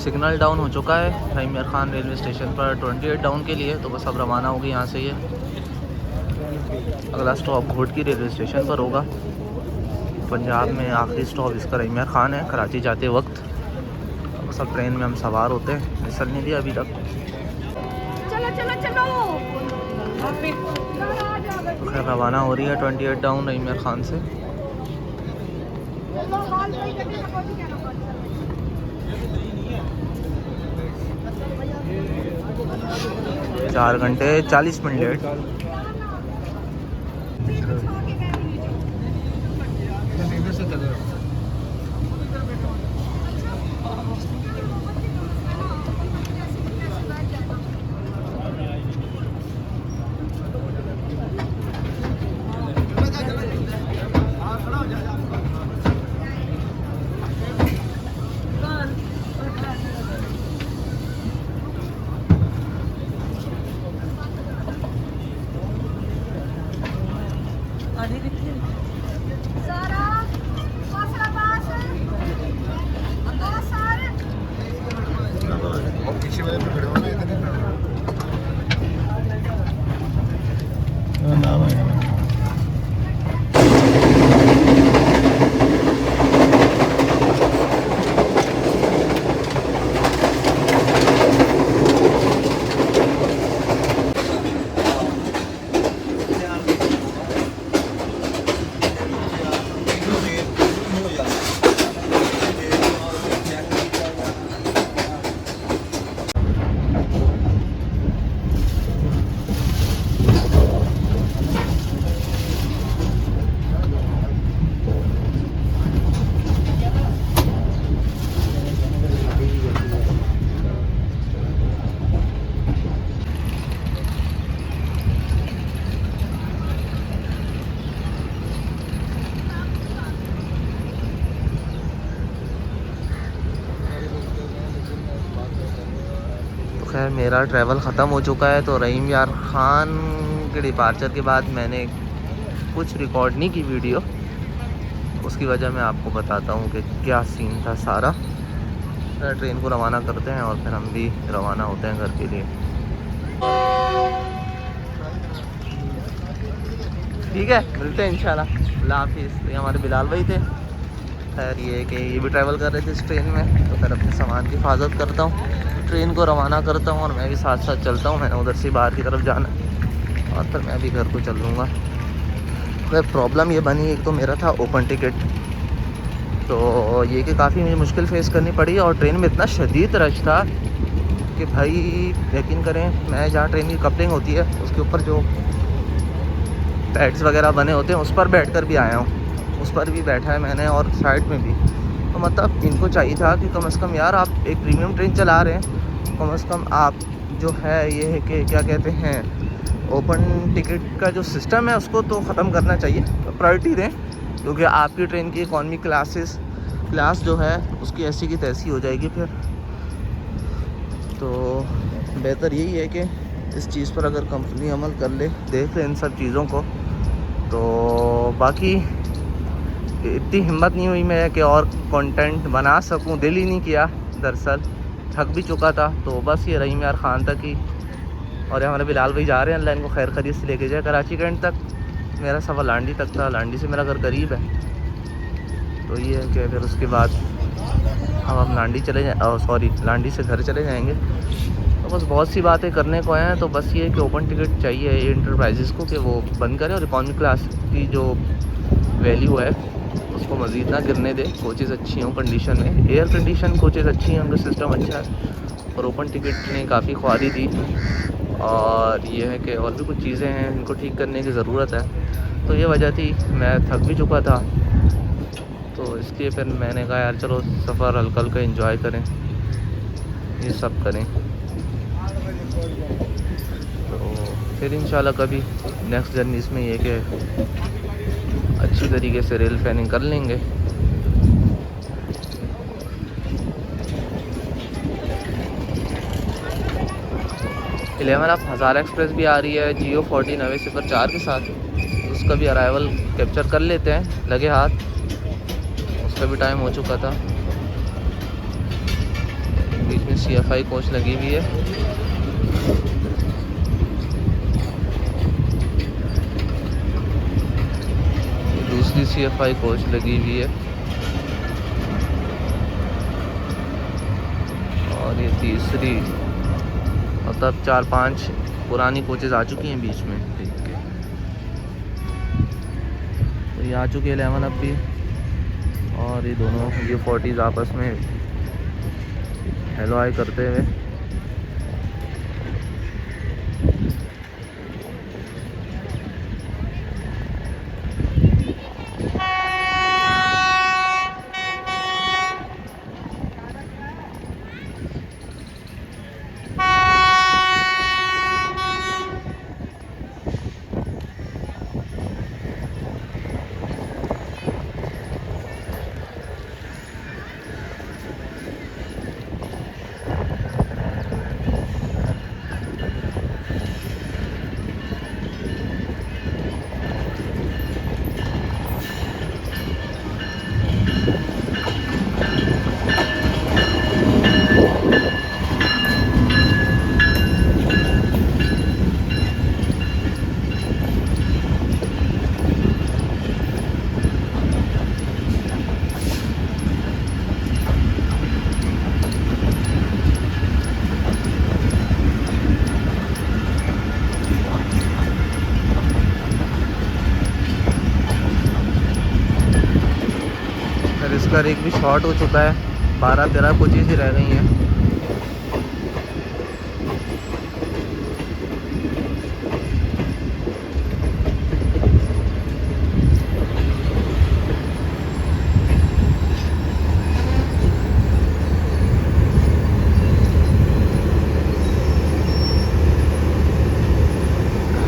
A: सिग्नल डाउन हो चुका है रहीम यार खान रेलवे स्टेशन पर 28 डाउन के लिए। तो बस अब रवाना होगी यहाँ से। ये अगला स्टॉप घोटकी रेलवे स्टेशन पर होगा। पंजाब में आखिरी स्टॉप इसका रहीम यार खान है कराची जाते वक्त। बस अब ट्रेन में हम सवार होते हैं, मिसल नहीं दिया अभी तक।
E: चलो चलो चलो
A: खैर रवाना हो रही है 28 डाउन रहीम यार खान से। 4 घंटे 40 मिनट लेट। खैर मेरा ट्रैवल ख़त्म हो चुका है। तो रहीम यार ख़ान के डिपार्चर के बाद मैंने कुछ रिकॉर्ड नहीं की वीडियो, उसकी वजह मैं आपको बताता हूँ कि क्या सीन था सारा। ट्रेन को रवाना करते हैं और फिर हम भी रवाना होते हैं घर के लिए। ठीक है, मिलते हैं इंशाल्लाह। अल्लाह हाफिज़। ये हमारे बिलाल भाई थे। खैर ये कि ये भी ट्रैवल कर रहे थे इस ट्रेन में, तो फिर अपने सामान की हिफाजत करता हूँ, ट्रेन को रवाना करता हूँ और मैं भी साथ साथ चलता हूँ। मैंने उधर से बाहर की तरफ जाना और फिर मैं भी घर को चल लूँगा। फिर प्रॉब्लम ये बनी, एक तो मेरा था ओपन टिकट, तो ये कि काफ़ी मुझे मुश्किल फ़ेस करनी पड़ी और ट्रेन में इतना शदीद रश था कि भाई यकीन करें, मैं जहाँ ट्रेन की कपलिंग होती है उसके ऊपर जो पैड्स वगैरह बने होते हैं उस पर बैठ कर भी आया हूँ, उस पर भी बैठा है मैंने और साइड में भी। तो मतलब इनको चाहिए था कि कम से कम यार आप एक प्रीमियम ट्रेन चला रहे हैं, कम से कम आप जो है ये है कि क्या कहते हैं ओपन टिकट का जो सिस्टम है उसको तो ख़त्म करना चाहिए, प्रायोरिटी दें, क्योंकि आपकी ट्रेन की इकॉनमी क्लास जो है उसकी ऐसी की तैसी हो जाएगी फिर। तो बेहतर यही है कि इस चीज़ पर अगर कंपनी अमल कर ले, देख ले इन सब चीज़ों को। तो बाकी इतनी हिम्मत नहीं हुई मैं कि और कंटेंट बना सकूं, दिल ही नहीं किया, दरअसल थक भी चुका था। तो बस ये रहीम यार ख़ान तक ही, और हमारे बिलाल भाई जा रहे हैं, अल्लाह इनको खैर खरीद से लेके जाए कराची कैंट तक। मेरा सफ़र लांडी तक था, लांडी से मेरा घर करीब है। तो ये है कि फिर उसके बाद हम लांडी चले जाए, लांडी से घर चले जाएंगे। तो बस बहुत सी बातें करने को हैं। तो बस ये कि ओपन टिकट चाहिए ये इंटरप्राइजेज़ को कि वो बंद करें और इकॉनमी क्लास की जो वैल्यू है उसको मज़ीद ना गिरने दे। कोचेज़ अच्छी हों कंडीशन में, एयर कंडीशन कोचेज़ अच्छी हैं, उनका सिस्टम अच्छा है। और ओपन टिकट ने काफ़ी ख्वारी दी और ये है कि और भी कुछ चीज़ें हैं इनको ठीक करने की ज़रूरत है। तो ये वजह थी, मैं थक भी चुका था, तो इसलिए फिर मैंने कहा यार चलो सफ़र हल्का हल्का एंजॉय करें, ये सब करें। तो फिर इंशाल्लाह कभी नेक्स्ट जर्नी इसमें ये कि अच्छी तरीके से रेल प्लानिंग कर लेंगे। 11 अब हज़ारा एक्सप्रेस भी आ रही है जियो 14 के साथ, उसका भी अराइवल कैप्चर कर लेते हैं लगे हाथ, उसका भी टाइम हो चुका था। बीच में CFI कोच लगी हुई है। दूसरी CFI कोच लगी हुई है और ये तीसरी, मतलब 4-5 पुरानी कोचेज़ आ चुकी हैं बीच में। ठीक है, तो ये आ चुकी है 11 अब भी, और ये दोनों ये 40s आपस में हेलो हाय करते हुए। इसका एक भी शॉर्ट हो चुका है, 12-13 कोचेज़ ही रह गई हैं।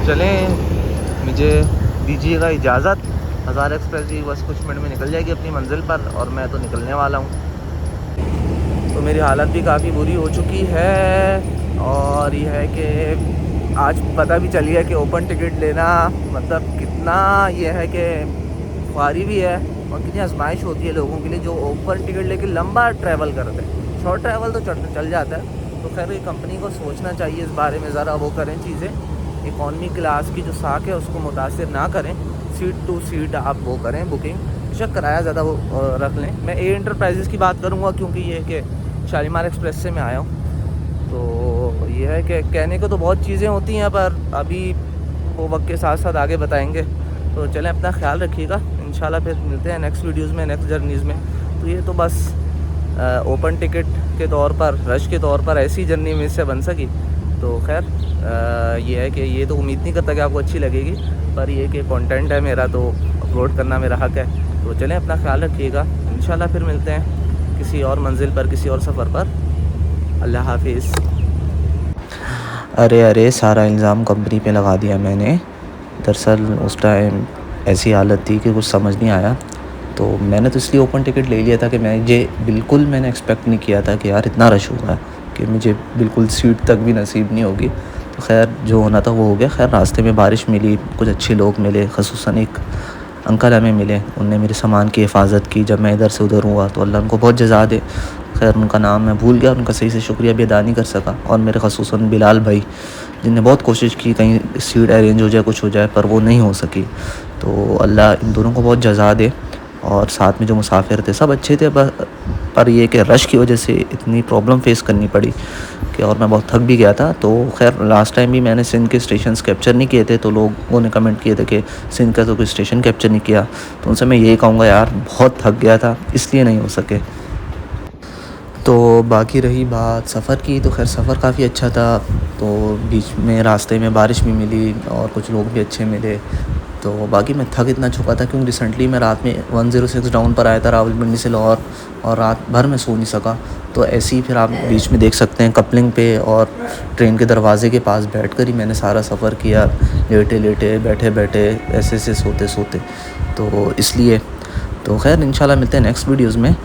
A: चलें, मुझे दीजिएगा इजाज़त। हज़ारा एक्सप्रेस भी बस कुछ मिनट में निकल जाएगी अपनी मंजिल पर और मैं तो निकलने वाला हूँ। तो मेरी हालत भी काफ़ी बुरी हो चुकी है। और ये है कि आज पता भी चल गया कि ओपन टिकट लेना मतलब कितना ये है कि ख्वारी भी है और कितनी आजमाइश होती है लोगों के लिए जो ओपन टिकट लेके लंबा ट्रैवल करते हैं। शॉर्ट ट्रैवल तो चल जाता है। तो खैर ये कंपनी को सोचना चाहिए इस बारे में, ज़रा वो करें चीज़ें, इकॉनमी क्लास की जो साख है उसको मुतासिर ना करें, सीट टू सीट आप वो करें बुकिंग, बेशक किराया ज़्यादा वो रख लें। मैं ए एंटरप्राइजेस की बात करूँगा क्योंकि ये कि शालीमार एक्सप्रेस से मैं आया हूँ। तो ये है कि कहने को तो बहुत चीज़ें होती हैं पर अभी वो वक्त के साथ साथ आगे बताएंगे। तो चलें, अपना ख्याल रखिएगा। इंशाल्लाह फिर मिलते हैं नेक्स्ट वीडियोज़ में, नेक्स्ट जर्नीज़ में। तो ये तो बस ओपन टिकट के तौर पर, रश के तौर पर ऐसी जर्नी में से बन सकी। तो खैर ये है कि ये तो उम्मीद नहीं करता कि आपको अच्छी लगेगी, पर ये कि कंटेंट है मेरा तो अपलोड करना मेरा हक़ है। तो चलें, अपना ख्याल रखिएगा। इंशाल्लाह फिर मिलते हैं किसी और मंजिल पर, किसी और सफ़र पर। अल्लाह हाफिज़। अरे सारा इल्ज़ाम कंपनी पे लगा दिया मैंने। दरअसल उस टाइम ऐसी हालत थी कि कुछ समझ नहीं आया। तो मैंने तो इसलिए ओपन टिकट ले लिया था कि मैंने एक्सपेक्ट नहीं किया था कि यार इतना रश होगा कि मुझे बिल्कुल सीट तक भी नसीब नहीं होगी। तो खैर जो होना था वो हो गया। खैर रास्ते में बारिश मिली, कुछ अच्छे लोग मिले, ख़ुसूसन एक अंकल हमें मिले, उनने मेरे सामान की हिफाजत की जब मैं इधर से उधर हुआ। तो अल्लाह उनको बहुत जज़ा दे। खैर उनका नाम मैं भूल गया, उनका सही से शुक्रिया भी अदा नहीं कर सका। और मेरे ख़ुसूसन बिलाल भाई जिनने बहुत कोशिश की कहीं सीट अरेंज हो जाए, कुछ हो जाए, पर वो नहीं हो सकी। तो अल्लाह इन दोनों को बहुत जज़ा दे। और साथ में जो मुसाफिर थे सब अच्छे थे, पर ये कि रश की वजह से इतनी प्रॉब्लम फेस करनी पड़ी कि और मैं बहुत थक भी गया था। तो खैर लास्ट टाइम भी मैंने सिंध के स्टेशन कैप्चर नहीं किए थे, तो लोगों ने कमेंट किए थे कि सिंध का तो कोई स्टेशन कैप्चर नहीं किया। तो उनसे मैं यही कहूँगा यार बहुत थक गया था, इसलिए नहीं हो सके। तो बाकी रही बात सफ़र की, तो खैर सफ़र काफ़ी अच्छा था। तो बीच में रास्ते में बारिश भी मिली और कुछ लोग भी अच्छे मिले। तो बाकी मैं थक इतना चुका था क्योंकि रिसेंटली मैं रात में 106 डाउन पर आया था रावलपिंडी से लाहौर, और रात भर मैं सो नहीं सका। तो ऐसे ही फिर आप बीच में देख सकते हैं कपलिंग पे और ट्रेन के दरवाजे के पास बैठकर ही मैंने सारा सफ़र किया, लेटे लेटे बैठे बैठे ऐसे सोते सोते। तो इसलिए तो खैर इंशाल्लाह मिलते हैं नेक्स्ट वीडियोज़ में।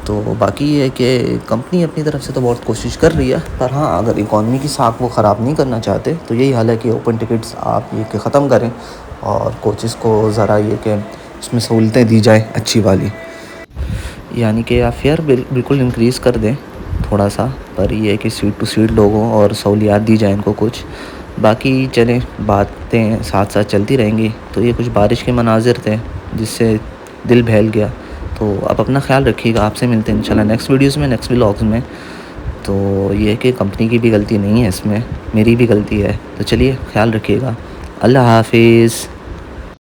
A: तो बाकी ये है कि कंपनी अपनी तरफ से तो बहुत कोशिश कर रही है, पर हाँ अगर इकॉनमी की साख वो ख़राब नहीं करना चाहते तो यही हाल है कि ओपन टिकट्स आप ये कि ख़त्म करें और कोचेज़ को ज़रा ये कि उसमें सहूलतें दी जाए अच्छी वाली, यानी कि आप फेयर बिल्कुल इंक्रीज़ कर दें थोड़ा सा, पर ये है कि सीट टू सीट लोगों और सहूलियात दी जाए इनको कुछ। बाकी चलें बातें साथ साथ चलती रहेंगी। तो ये कुछ बारिश के मनाजिर थे जिससे दिल बहल गया। तो आप अपना ख्याल रखिएगा। आपसे मिलते हैं इंशाल्लाह नेक्स्ट वीडियोज़ में, नेक्स्ट व्लॉग्स में। तो ये है कि कंपनी की भी गलती नहीं है इसमें, मेरी भी गलती है। तो चलिए ख्याल रखिएगा। अल्लाह हाफिज़।